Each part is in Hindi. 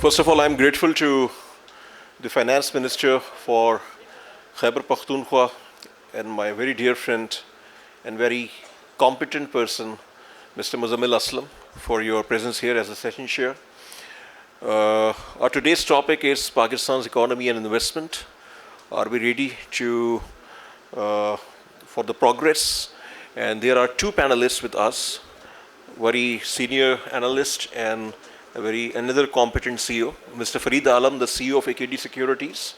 First of all, I'm grateful to the Finance Minister for Khyber Pakhtunkhwa and my very dear friend and very competent person, Mr. Muzammil Aslam, for your presence here as a session chair. Our today's topic is Pakistan's economy and investment. Are we ready for the progress? And there are two panelists with us, very senior analyst and another competent CEO, Mr. Fareed Alam, the CEO of AKD Securities,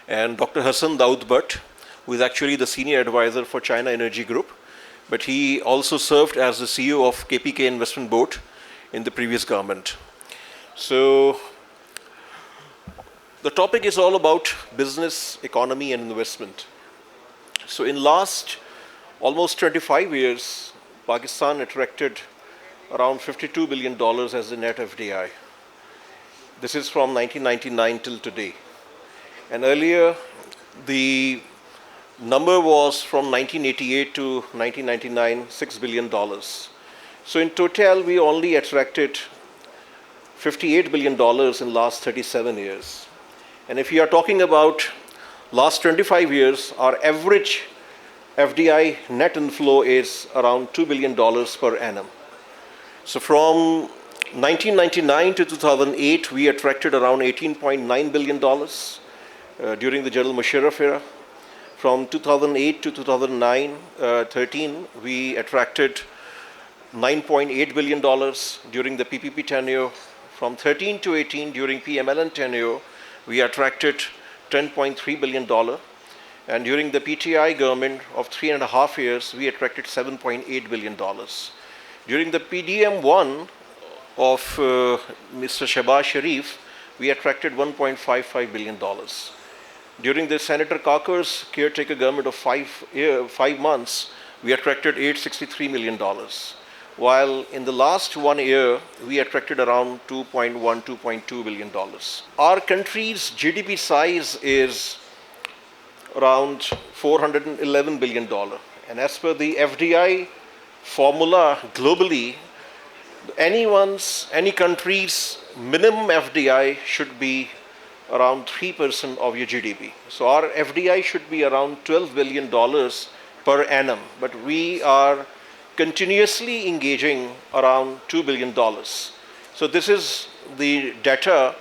and Dr. Hassan Daud Bhatt, who is actually the senior advisor for China Energy Group, but he also served as the CEO of KPK Investment Board in the previous government. So the topic is all about business, economy, and investment. So in last almost 25 years, Pakistan attracted around $52 billion as the net FDI. This is from 1999 till today. And earlier, the number was from 1988 to 1999, $6 billion. So in total, we only attracted $58 billion in last 37 years. And if you are talking about last 25 years, our average FDI net inflow is around $2 billion per annum. So from 1999 to 2008, we attracted around $18.9 billion during the General Musharraf era. From 2008 to 2013, we attracted $9.8 billion during the PPP tenure. From 13 to 18, during PMLN tenure, we attracted $10.3 billion. And during the PTI government of 3.5 years, we attracted $7.8 billion. During the PDM-1 of Mr. Shehbaz Sharif, we attracted $1.55 billion. During the Senator Kakar's caretaker government of 5 months, we attracted $863 million. While in the last 1 year, we attracted around $2.2 billion. Our country's GDP size is around $411 billion. And as per the FDI formula globally, any country's minimum FDI should be around 3% of your GDP. So our FDI should be around $12 billion per annum, but we are continuously engaging around $2 billion. So this is the data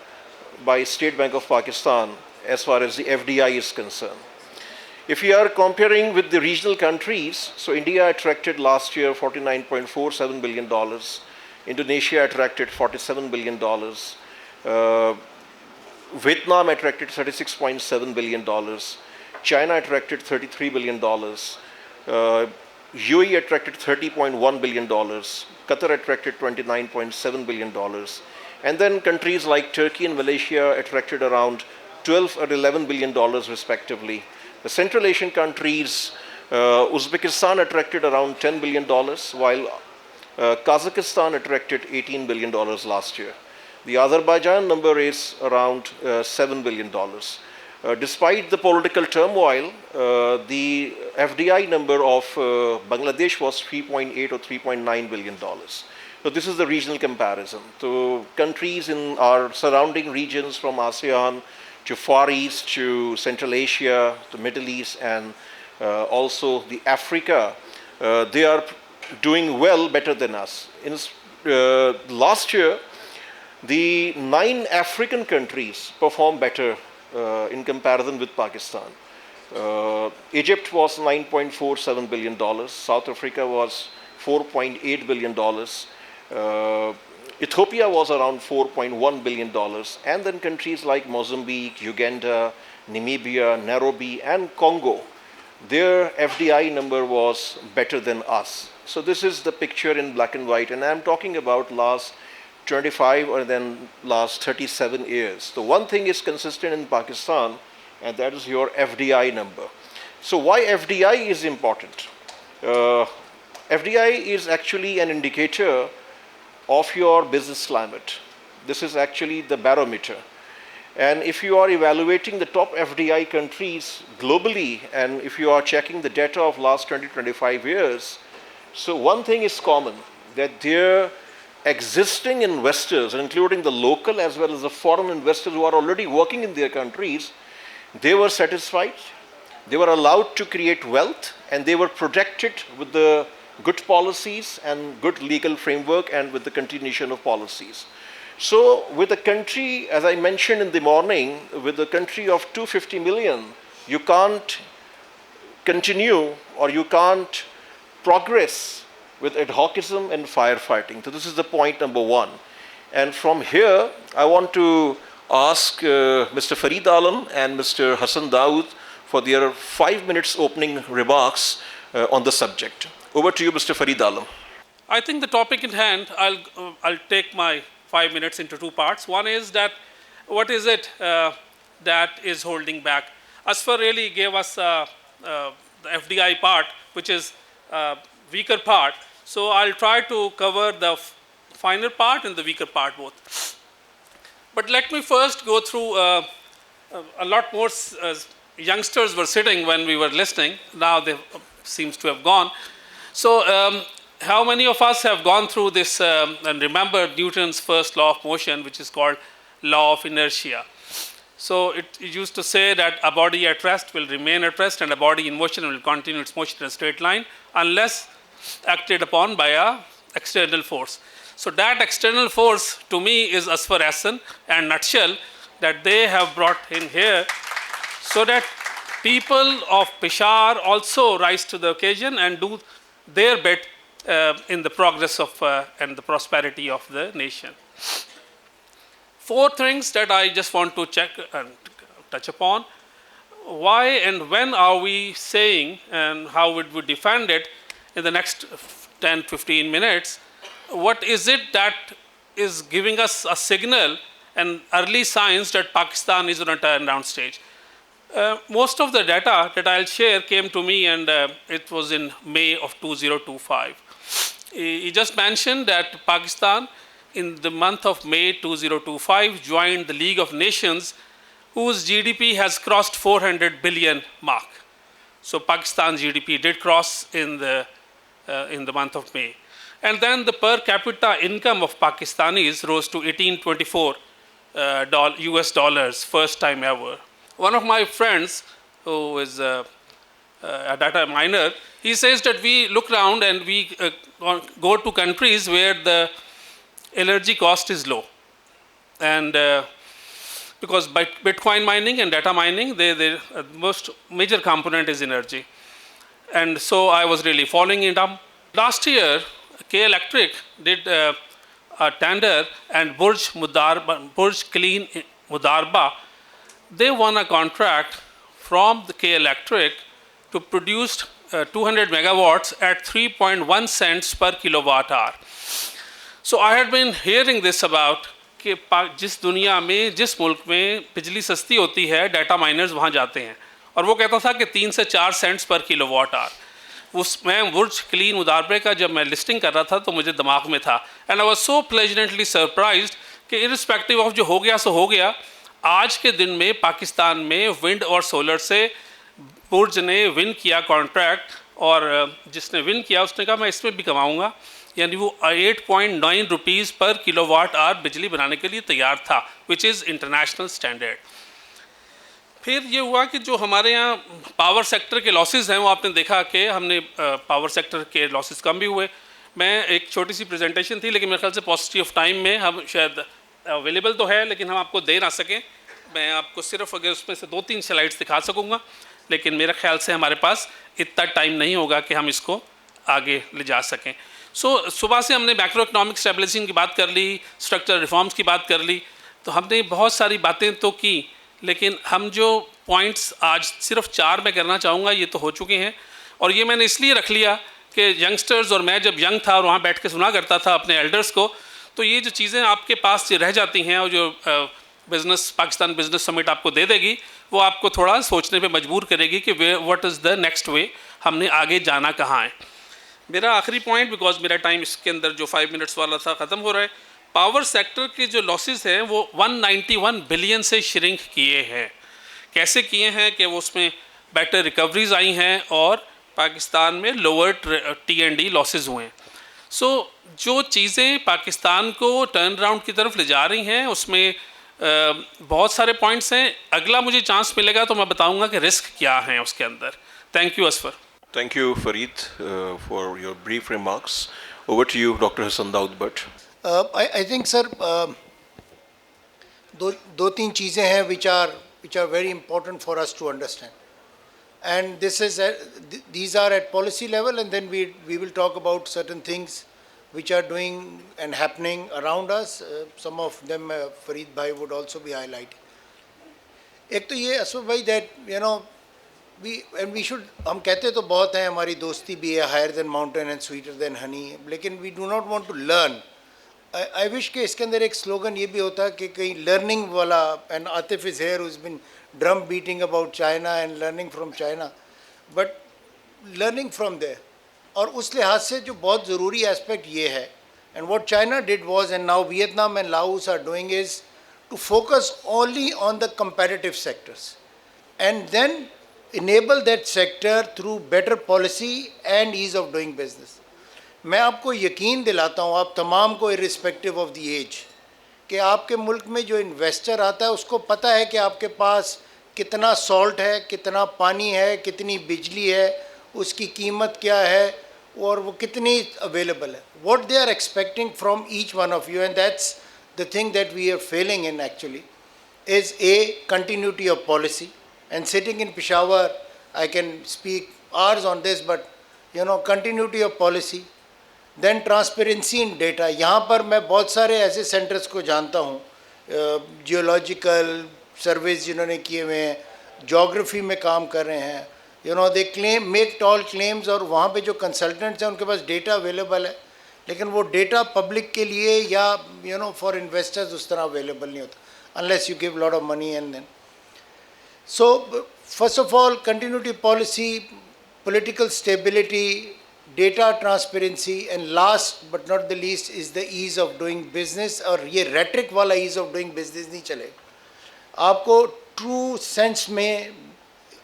by State Bank of Pakistan as far as the FDI is concerned. If you are comparing with the regional countries, so India attracted last year $49.47 billion, Indonesia attracted $47 billion, Vietnam attracted $36.7 billion, China attracted $33 billion, UAE attracted $30.1 billion, Qatar attracted $29.7 billion, and then countries like Turkey and Malaysia attracted around $12 or $11 billion respectively. The Central Asian countries, Uzbekistan attracted around $10 billion, while Kazakhstan attracted $18 billion last year. The Azerbaijan number is around $7 billion. Despite the political turmoil, the FDI number of Bangladesh was $3.8 or $3.9 billion. So this is the regional comparison. So countries in our surrounding regions from ASEAN to Far East, to Central Asia, the Middle East, and also the Africa, they are doing well, better than us. In last year, the 9 African countries performed better in comparison with Pakistan. Egypt was $9.47 billion, South Africa was $4.8 billion, Ethiopia was around $4.1 billion, and then countries like Mozambique, Uganda, Namibia, Nairobi, and Congo, their FDI number was better than us. So this is the picture in black and white, and I'm talking about last 25 or then last 37 years. The one thing is consistent in Pakistan, and that is your FDI number. So why FDI is important? FDI is actually an indicator of your business climate. This is actually the barometer. And if you are evaluating the top FDI countries globally, and if you are checking the data of last 20-25 years, so one thing is common, that their existing investors, including the local as well as the foreign investors who are already working in their countries, they were satisfied, they were allowed to create wealth, and they were protected with the good policies and good legal framework and with the continuation of policies. So with a country, as I mentioned in the morning, with a country of 250 million, you can't continue or you can't progress with ad hocism and firefighting. So this is the point number one. And from here, I want to ask Mr. Farid Alam and Mr. Hassan Dawood for their 5 minutes opening remarks on the subject. Over to you, Mr. Farid Alam. I think the topic in hand, I'll take my 5 minutes into two parts. One is that what is it that is holding back? Asfar really gave us the FDI part, which is weaker part. So I'll try to cover the finer part and the weaker part both. But let me first go through a lot more youngsters were sitting when we were listening. Now they seems to have gone. So how many of us have gone through this and remember Newton's first law of motion, which is called law of inertia? So it used to say that a body at rest will remain at rest and a body in motion will continue its motion in a straight line unless acted upon by a external force. So that external force to me is Asfar Hassan and nutshell that they have brought in here so that people of Peshawar also rise to the occasion and do their bit in the progress of and the prosperity of the nation. Four things that I just want to check and touch upon. Why and when are we saying and how would we defend it in the next 10-15 minutes? What is it that is giving us a signal and early signs that Pakistan is on a turnaround stage? Most of the data that I'll share came to me and it was in May of 2025. He just mentioned that Pakistan in the month of May 2025 joined the League of Nations whose GDP has crossed 400 billion mark. So Pakistan's GDP did cross in the month of May. And then the per capita income of Pakistanis rose to 1824 US dollars, first time ever. One of my friends who is a data miner, he says that we look around and we go to countries where the energy cost is low. And because by Bitcoin mining and data mining, the most major component is energy. And so I was really following it up. Last year, K Electric did a tender and Burj Clean Mudarba, they won a contract from the K Electric to produce 200 megawatts at 3.1 cents per kilowatt hour. So I had been hearing this about कि जिस दुनिया में जिस मुल्क में बिजली सस्ती होती है डाटा माइनर्स वहाँ जाते हैं और वो कहता था कि 3 से 4 सेंट्स पर किलोवाट आवर उसमें बुर्ज क्लीन मुदारबे का जब मैं लिस्टिंग कर रहा था तो मुझे दिमाग में था and I was so pleasantly surprised कि इरिस्पेक्टिव ऑफ जो हो गया सो हो गया आज के दिन में पाकिस्तान में विंड और सोलर से बुर्ज ने विन किया कॉन्ट्रैक्ट और जिसने विन किया उसने कहा मैं इसमें भी कमाऊँगा यानी वो 8.9 रुपीज़ पर किलोवाट आवर बिजली बनाने के लिए तैयार था विच इज़ इंटरनेशनल स्टैंडर्ड। फिर ये हुआ कि जो हमारे यहाँ पावर सेक्टर के लॉसेस हैं वो आपने देखा कि हमने पावर सेक्टर के लॉसेस कम भी हुए। मैं एक छोटी सी प्रेजेंटेशन थी लेकिन मेरे ख्याल से पॉजिटिव ऑफ टाइम में हम शायद अवेलेबल तो है लेकिन हम आपको दे ना सकें। मैं आपको सिर्फ अगर उसमें से 2-3 स्लाइड्स दिखा सकूँगा लेकिन मेरे ख्याल से हमारे पास इतना टाइम नहीं होगा कि हम इसको आगे ले जा सकें। सुबह से हमने मैक्रो इकोनॉमिक स्टेबलाइजेशन की बात कर ली, स्ट्रक्चरल रिफॉर्म्स की बात कर ली, तो हमने बहुत सारी बातें तो की लेकिन हम जो पॉइंट्स आज सिर्फ 4 में करना चाहूँगा ये तो हो चुके हैं और ये मैंने इसलिए रख लिया कि यंगस्टर्स और मैं जब यंग था और वहाँ बैठ के सुना करता था अपने एल्डर्स को तो ये जो चीज़ें आपके पास रह जाती हैं और जो बिज़नेस पाकिस्तान बिज़नेस समिट आपको दे देगी वो आपको थोड़ा सोचने पे मजबूर करेगी कि व्हाट इज़ द नेक्स्ट वे, हमने आगे जाना कहाँ है। मेरा आखिरी पॉइंट बिकॉज मेरा टाइम इसके अंदर जो 5 मिनट्स वाला था ख़त्म हो रहा है। पावर सेक्टर के जो लॉसेस हैं वो 191 बिलियन से श्रिंक किए हैं। कैसे किए हैं कि वो उसमें बेटर रिकवरीज आई हैं और पाकिस्तान में लोअर T&D लॉसेस हुए हैं। सो जो चीज़ें पाकिस्तान को टर्न अराउंड की तरफ ले जा रही हैं उसमें बहुत सारे पॉइंट्स हैं. अगला मुझे चांस मिलेगा तो मैं बताऊंगा कि रिस्क क्या हैं उसके अंदर. Thank you Asfar. Thank you, Fareed, for your brief remarks. Over to you, Dr. Hassan Daud Bhatt. I think, sir, दो तीन चीज़ें हैं which are very important for us to understand. And these are at policy level, and then we will talk about certain things which are doing and happening around us. Some of them Fareed bhai would also be highlighting. एक तो ये असफ भाई that we should, हम कहते तो बहुत हैं, हमारी दोस्ती भी है, higher than mountain and sweeter than honey, लेकिन we do not want to learn. I wish कि इसके अंदर एक स्लोगन ये भी होता कि कहीं लर्निंग वाला, and Atif is here who's been drum beating about China and learning from China, but learning from there. और उस लिहाज से जो बहुत ज़रूरी एस्पेक्ट ये है, and what China did was, and now Vietnam and Laos are doing, is to focus only on the competitive sectors and then enable that sector through better policy and ease of doing business. मैं आपको यकीन दिलाता हूँ, आप तमाम को इरिस्पेक्टिव ऑफ द एज, कि आपके मुल्क में जो इन्वेस्टर आता है उसको पता है कि आपके पास कितना सॉल्ट है, कितना पानी है, कितनी बिजली है, उसकी कीमत क्या है और वो कितनी अवेलेबल है. What they are expecting from each one of you, and that's the thing that we are failing in actually, is a continuity of policy. And sitting in Peshawar, I can speak hours on this, but continuity of policy. Then transparency in data. यहाँ पर मैं बहुत सारे ऐसे सेंटर्स को जानता हूँ, जियोलॉजिकल सर्वेज जिन्होंने किए हुए हैं, जोग्राफी में काम कर रहे हैं, they claim make toll claims, और वहाँ पे जो कंसल्टेंट्स हैं उनके पास डेटा अवेलेबल है, लेकिन वो डेटा पब्लिक के लिए या फॉर इन्वेस्टर्स उस तरह अवेलेबल नहीं होता unless you give lot of money. And then so first of all continuity policy, political stability, data transparency, and last but not the least is the ease of doing business. और ये rhetoric वाला ease of doing business नहीं चलेगा, आपको true sense में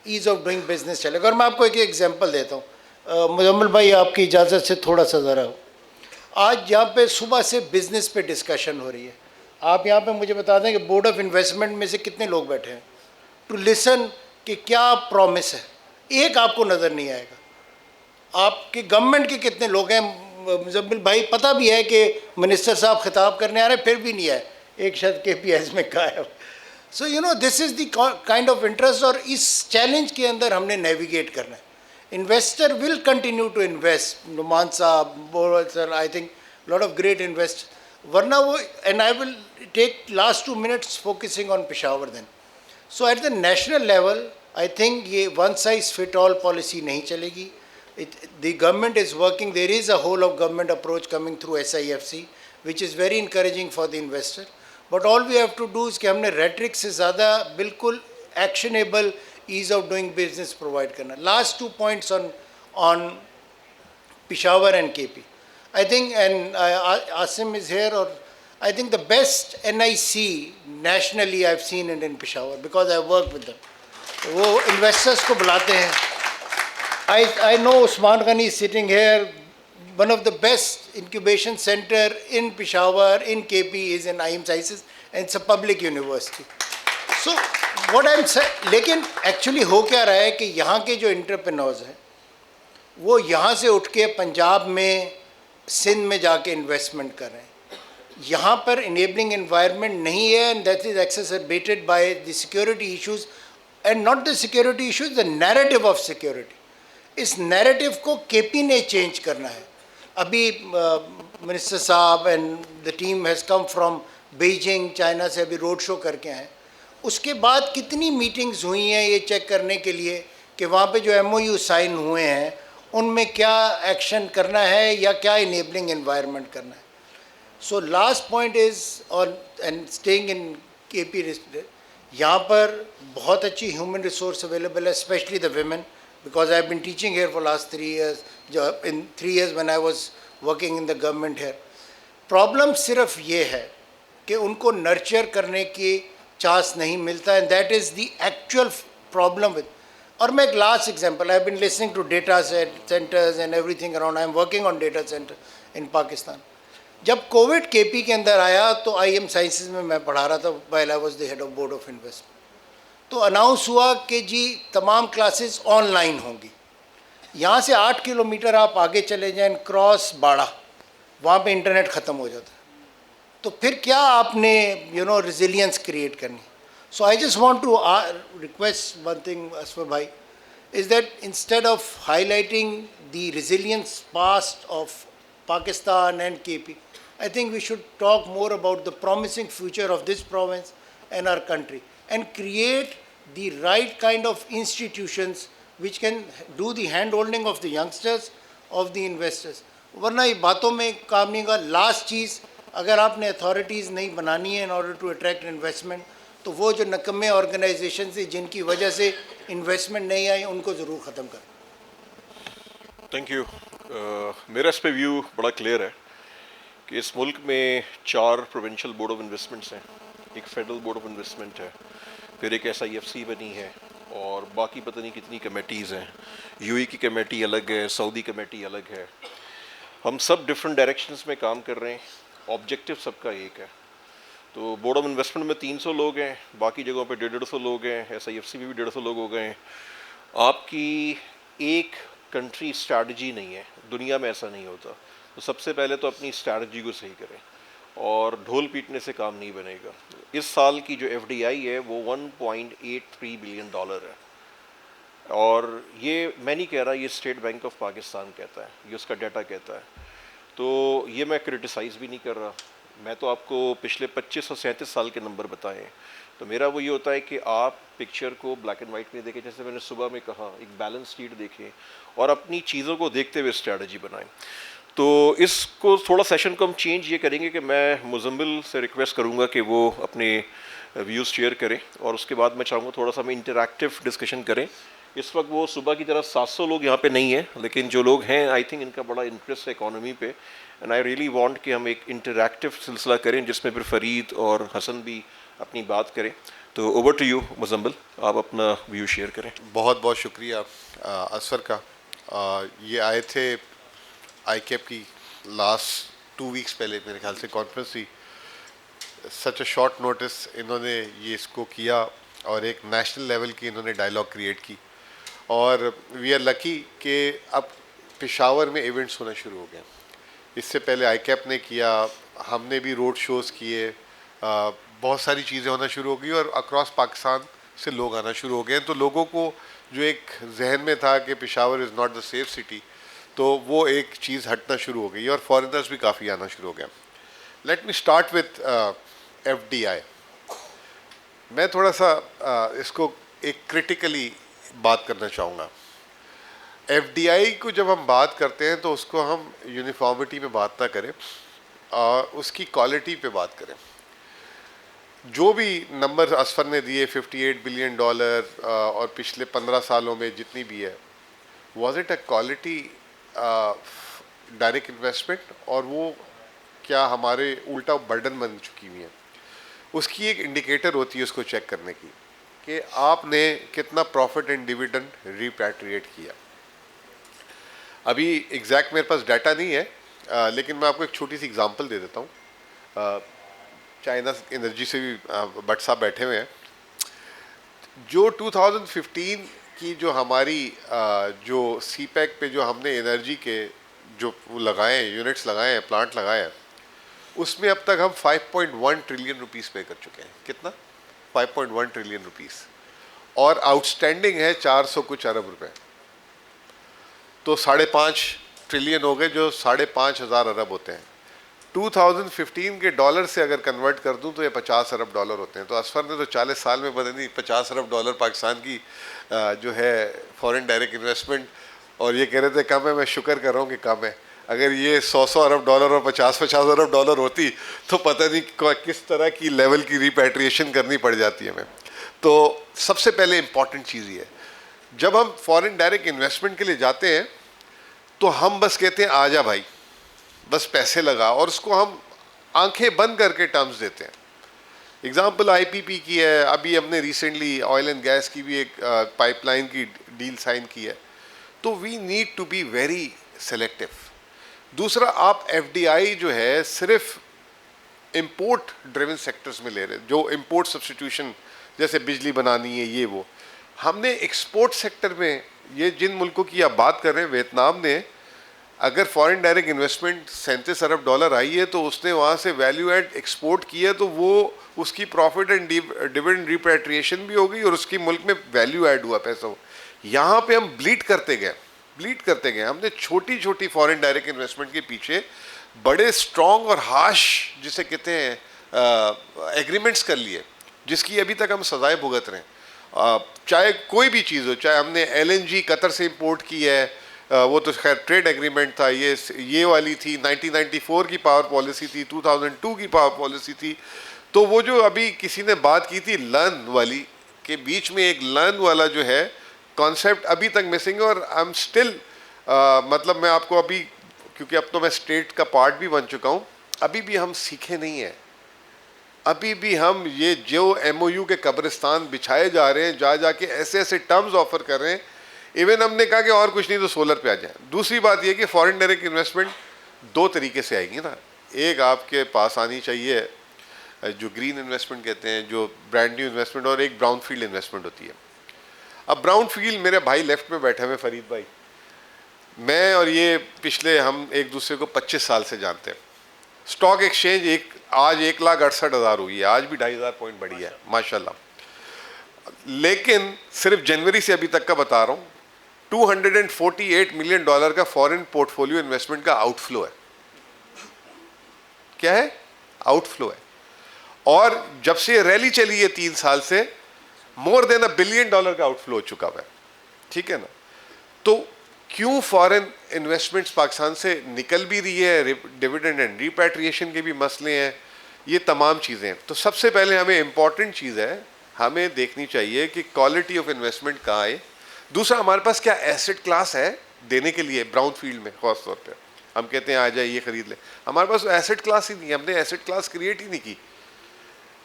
ease of doing business चलेगा. और मैं आपको एक एग्जांपल देता हूँ. मुजम्मिल भाई आपकी इजाज़त से थोड़ा सा ज़रा, आज यहाँ पे सुबह से बिज़नेस पे डिस्कशन हो रही है. आप यहाँ पे मुझे बता दें कि बोर्ड ऑफ इन्वेस्टमेंट में से कितने लोग बैठे हैं टू लिसन कि क्या प्रॉमिस है. एक आपको नज़र नहीं आएगा. आपके गवर्नमेंट के कितने लोग हैं, मुजम्मिल भाई पता भी है कि मिनिस्टर साहब खिताब करने आ रहे, फिर भी नहीं आए, एक शब्द KPIs में गायब. So this is the kind of interest. और इस चैलेंज के अंदर हमने नेविगेट करना है. Investor will continue to invest. Numan साहब, Boral sir, I think lot of great invest, वरना वो, and I will take last 2 minutes focusing on Peshawar then. So at the national level I think ये one size fit all policy नहीं चलेगी. The government is working, there is a whole of government approach coming through SIFC, which is very encouraging for the investor. But all we have to do is कि हमने rhetoric से ज़्यादा बिल्कुल actionable ease of doing business provide करना. Last 2 points on Peshawar and KP. I think, and Asim is here, or I think the best NIC nationally I've seen it in Peshawar because I worked with them. वो investors को बुलाते हैं. I know Usman Ghani is sitting here. One of the best incubation center in Peshawar, in KP, is in IIM Sciences, and it's a public university. So what I'm saying, लेकिन actually हो क्या रहा है कि यहाँ के जो entrepreneurs हैं वो यहाँ से उठ के पंजाब में, सिंध में जाके इन्वेस्टमेंट कर रहे हैं. यहाँ पर enabling environment नहीं है, and that is exacerbated by the security issues, and not the security issues, the narrative of security. इस नैरेटिव को KP ने चेंज करना है. अभी मिनिस्टर साहब and the team has come from Beijing, China से अभी रोड शो करके आए. उसके बाद कितनी मीटिंग्स हुई हैं ये चेक करने के लिए कि वहाँ पे जो MOU साइन हुए हैं उनमें क्या एक्शन करना है या क्या इनेबलिंग एनवायरनमेंट करना है. So last point is on and staying in KP, यहाँ पर बहुत अच्छी ह्यूमन रिसोर्स अवेलेबल है, specially the women. Because I have been teaching here for last 3 years, in 3 years when I was working in the government here. Problem सिर्फ ये है कि उनको nurture करने की चांस नहीं मिलता, and that is the actual problem with. और मैं एक last example, I have been listening to data centers and everything around. I am working on data center इन पाकिस्तान. जब कोविड केपी के अंदर आया तो आईएम साइंसेज में मैं पढ़ा रहा था, while I was the head of board of investment. तो अनाउंस हुआ कि जी तमाम क्लासेस ऑनलाइन होंगी. यहाँ से 8 किलोमीटर आप आगे चले जाएं, क्रॉस बाड़ा, वहाँ पे इंटरनेट ख़त्म हो जाता है. तो फिर क्या आपने रेजिलियंस क्रिएट करनी. So I just want to request one thing Asfar भाई, is that instead of highlighting the resilience past of Pakistan and KP, I think we should talk more about the promising future of this province and our country and create the right kind of institutions which can do the hand holding of the youngsters, of the investors. वरना ये बातों में काम नहीं होगा. लास्ट चीज़, अगर आपने अथॉरिटीज़ नहीं बनानी है in order to attract investment, तो वो जो नकम्मे ऑर्गेनाइजेशन से जिनकी वजह से इन्वेस्टमेंट नहीं आई, उनको ज़रूर ख़त्म करें. Thank you. मेरा इस पे व्यू बड़ा क्लियर है कि इस मुल्क में 4 प्रोविंशियल बोर्ड ऑफ इन्वेस्टमेंट्स हैं, एक फेडरल बोर्ड ऑफ इन्वेस्टमेंट है, फिर एक SIFC बनी है, और बाकी पता नहीं कितनी कमेटीज़ हैं. UAE की कमेटी अलग है, सऊदी कमेटी अलग है. हम सब डिफरेंट डायरेक्शंस में काम कर रहे हैं, ऑब्जेक्टिव सबका एक है. तो बोर्ड ऑफ इन्वेस्टमेंट में 300 लोग हैं, बाकी जगहों पे 150 लोग हैं, SIFC में भी 150 लोग हो गए हैं. आपकी एक कंट्री स्ट्रैटेजी नहीं है, दुनिया में ऐसा नहीं होता. तो सबसे पहले तो अपनी स्ट्रैटेजी को सही करें, और ढोल पीटने से काम नहीं बनेगा. इस साल की जो FDI है वो $1.83 बिलियन है, और ये मैं नहीं कह रहा, ये स्टेट बैंक ऑफ पाकिस्तान कहता है, ये उसका डाटा कहता है. तो ये मैं क्रिटिसाइज़ भी नहीं कर रहा, मैं तो आपको पिछले 25 और 37 साल के नंबर बताए हैं. तो मेरा वो ये होता है कि आप पिक्चर को ब्लैक एंड वाइट में देखें, जैसे मैंने सुबह में कहा, एक बैलेंस शीट देखें और अपनी चीज़ों को देखते हुए स्ट्रैटेजी बनाएं. तो इसको थोड़ा सेशन को हम चेंज ये करेंगे कि मैं मुजम्मिल से रिक्वेस्ट करूँगा कि वो अपने व्यूज़ शेयर करें, और उसके बाद मैं चाहूँगा थोड़ा सा हम इंटरैक्टिव डिस्कशन करें. इस वक्त वो सुबह की तरह 700 लोग यहाँ पे नहीं हैं, लेकिन जो लोग हैं आई थिंक इनका बड़ा इंटरेस्ट है इकॉनमी पे, एंड आई रियली वांट कि हम एक इंटरैक्टिव सिलसिला करें जिसमें फिर फरीद और हसन भी अपनी बात करें. तो ओवर टू यू मुजम्मिल, आप अपना व्यू शेयर करें. बहुत बहुत शुक्रिया असफर का. ये आए थे ICAP की लास्ट 2 वीक्स पहले मेरे ख्याल से कॉन्फ्रेंस थी. सच अ शॉर्ट नोटिस इन्होंने ये इसको किया, और एक नेशनल लेवल की इन्होंने डायलॉग क्रिएट की, और वी आर लकी कि अब पेशावर में इवेंट्स होना शुरू हो गए. इससे पहले ICAP ने किया, हमने भी रोड शोज़ किए, बहुत सारी चीज़ें होना शुरू हो गई, और अक्रॉस पाकिस्तान से लोग आना शुरू हो गए. तो लोगों को जो एक जहन में था कि Peshawar is not the safe city, तो वो एक चीज़ हटना शुरू हो गई, और फॉरेनर्स भी काफ़ी आना शुरू हो गया. Let me start with FDI. मैं थोड़ा सा इसको एक क्रिटिकली बात करना चाहूँगा. FDI को जब हम बात करते हैं तो उसको हम यूनिफॉर्मिटी में बात ना करें, उसकी क्वालिटी पे बात करें. जो भी नंबर असफर ने दिए $58 बिलियन और पिछले 15 सालों में जितनी भी है, was it a quality direct investment, और वो क्या हमारे उल्टा बर्डन बन चुकी हुई है. उसकी एक इंडिकेटर होती है उसको चेक करने की कि आपने कितना प्रॉफिट एंड डिविडेंड रिपैट्रिएट किया. अभी एग्जैक्ट मेरे पास डाटा नहीं है, लेकिन मैं आपको एक छोटी सी एग्जांपल दे देता हूँ. चाइना एनर्जी से भी भट्ट साहब बैठे हुए हैं. जो 2015 की जो हमारी जो CPEC पे जो हमने एनर्जी के जो वो लगाए हैं, यूनिट्स लगाए हैं, प्लांट लगाए हैं, उसमें अब तक हम 5.1 ट्रिलियन रुपीस पे कर चुके हैं. कितना? 5.1 ट्रिलियन रुपीस, और आउटस्टैंडिंग है 400 कुछ अरब रुपए. तो 5.5 ट्रिलियन हो गए, जो 5,500 अरब होते हैं. 2015 के डॉलर से अगर कन्वर्ट कर दूं तो ये $50 अरब होते हैं. तो असफर ने तो 40 साल में पता नहीं $50 अरब पाकिस्तान की जो है फॉरेन डायरेक्ट इन्वेस्टमेंट, और ये कह रहे थे कम है. मैं शुक्र कर रहा हूँ कि कम है. अगर ये 100 अरब और 50 अरब डॉलर होती तो पता नहीं किस तरह की लेवल की रिपैट्रिएशन करनी पड़ जाती है हमें. तो सबसे पहले इम्पॉर्टेंट चीज़ ये है, जब हम फॉरेन डायरेक्ट इन्वेस्टमेंट के लिए जाते हैं तो हम बस कहते हैं आजा भाई, बस पैसे लगा, और उसको हम आंखें बंद करके टर्म्स देते हैं. एग्जाम्पल IPP की है, अभी हमने रिसेंटली ऑयल एंड गैस की भी एक पाइपलाइन की डील साइन की है. तो we need to be very selective. दूसरा, आप एफडीआई जो है सिर्फ इंपोर्ट ड्रिवन सेक्टर्स में ले रहे हैं, जो इंपोर्ट सब्स्टिट्यूशन जैसे बिजली बनानी है ये वो। हमने एक्सपोर्ट सेक्टर में, ये जिन मुल्कों की आप बात कर रहे हैं, वियतनाम ने अगर foreign direct investment 37 Arab dollar I है तो उसने वहाँ से वैल्यू एड एक्सपोर्ट किया, तो वो उसकी प्रॉफिट एंड डिविडेंड रिपैट्रिएशन भी हो गई और उसकी मुल्क में वैल्यू ऐड हुआ पैसा। यहाँ पे हम ब्लीड करते गए। हमने छोटी छोटी फॉरेन डायरेक्ट इन्वेस्टमेंट के पीछे बड़े स्ट्रॉन्ग और हार्श, जिसे कहते हैं, एग्रीमेंट्स कर लिए, जिसकी अभी तक हम सजाएं भुगत रहे हैं। चाहे कोई भी चीज़ हो, चाहे हमने एलएनजी कतर से इंपोर्ट की है, वो तो खैर ट्रेड एग्रीमेंट था, ये वाली थी 1994 की पावर पॉलिसी थी, 2002 की पावर पॉलिसी थी। तो वो जो अभी किसी ने बात की थी लर्न वाली, के बीच में एक लर्न वाला जो है कॉन्सेप्ट अभी तक मिसिंग है। और आई एम स्टिल, मतलब मैं आपको अभी, क्योंकि अब तो मैं स्टेट का पार्ट भी बन चुका हूँ, अभी भी हम सीखे नहीं हैं। अभी भी हम ये जो एमओयू के कब्रिस्तान बिछाए जा रहे हैं, जा जाके ऐसे ऐसे टर्म्स ऑफर कर रहे हैं। इवन हमने कहा कि और कुछ नहीं तो सोलर पे आ जाए। दूसरी बात ये कि फॉरेन डायरेक्ट इन्वेस्टमेंट दो तरीके से आएगी ना। एक आपके पास आनी चाहिए जो ग्रीन इन्वेस्टमेंट कहते हैं, जो ब्रांड न्यू इन्वेस्टमेंट, और एक ब्राउन फील्ड इन्वेस्टमेंट होती है। अब ब्राउन फील्ड, मेरे भाई लेफ्ट में बैठे हुए फरीद भाई, मैं और ये पिछले हम एक दूसरे को 25 साल से जानते हैं। स्टॉक एक्सचेंज आज 1,68,000 हुई है, आज भी 2,500 पॉइंट बढ़ी है माशाल्लाह। लेकिन सिर्फ जनवरी से अभी तक का बता रहा हूँ, $248 मिलियन का फॉरेन पोर्टफोलियो इन्वेस्टमेंट का आउटफ्लो है। क्या है? आउटफ्लो है। और जब से रैली चली है 3 साल से, मोर देन $1 बिलियन का आउटफ्लो हो चुका है। ठीक है ना? तो क्यों फॉरेन इन्वेस्टमेंट्स पाकिस्तान से निकल भी रही है, डिविडेंड एंड रिपैट्रिएशन के भी मसले हैं, ये तमाम चीज़ें। तो सबसे पहले हमें इम्पॉर्टेंट चीज़ है, हमें देखनी चाहिए कि क्वालिटी ऑफ इन्वेस्टमेंट कहाँ है। दूसरा, हमारे पास क्या एसेट क्लास है देने के लिए ब्राउन फील्ड में। खास तौर पे हम कहते हैं आ जाए ये खरीद ले, हमारे पास एसेट क्लास ही नहीं है, हमने एसेट क्लास क्रिएट ही नहीं की।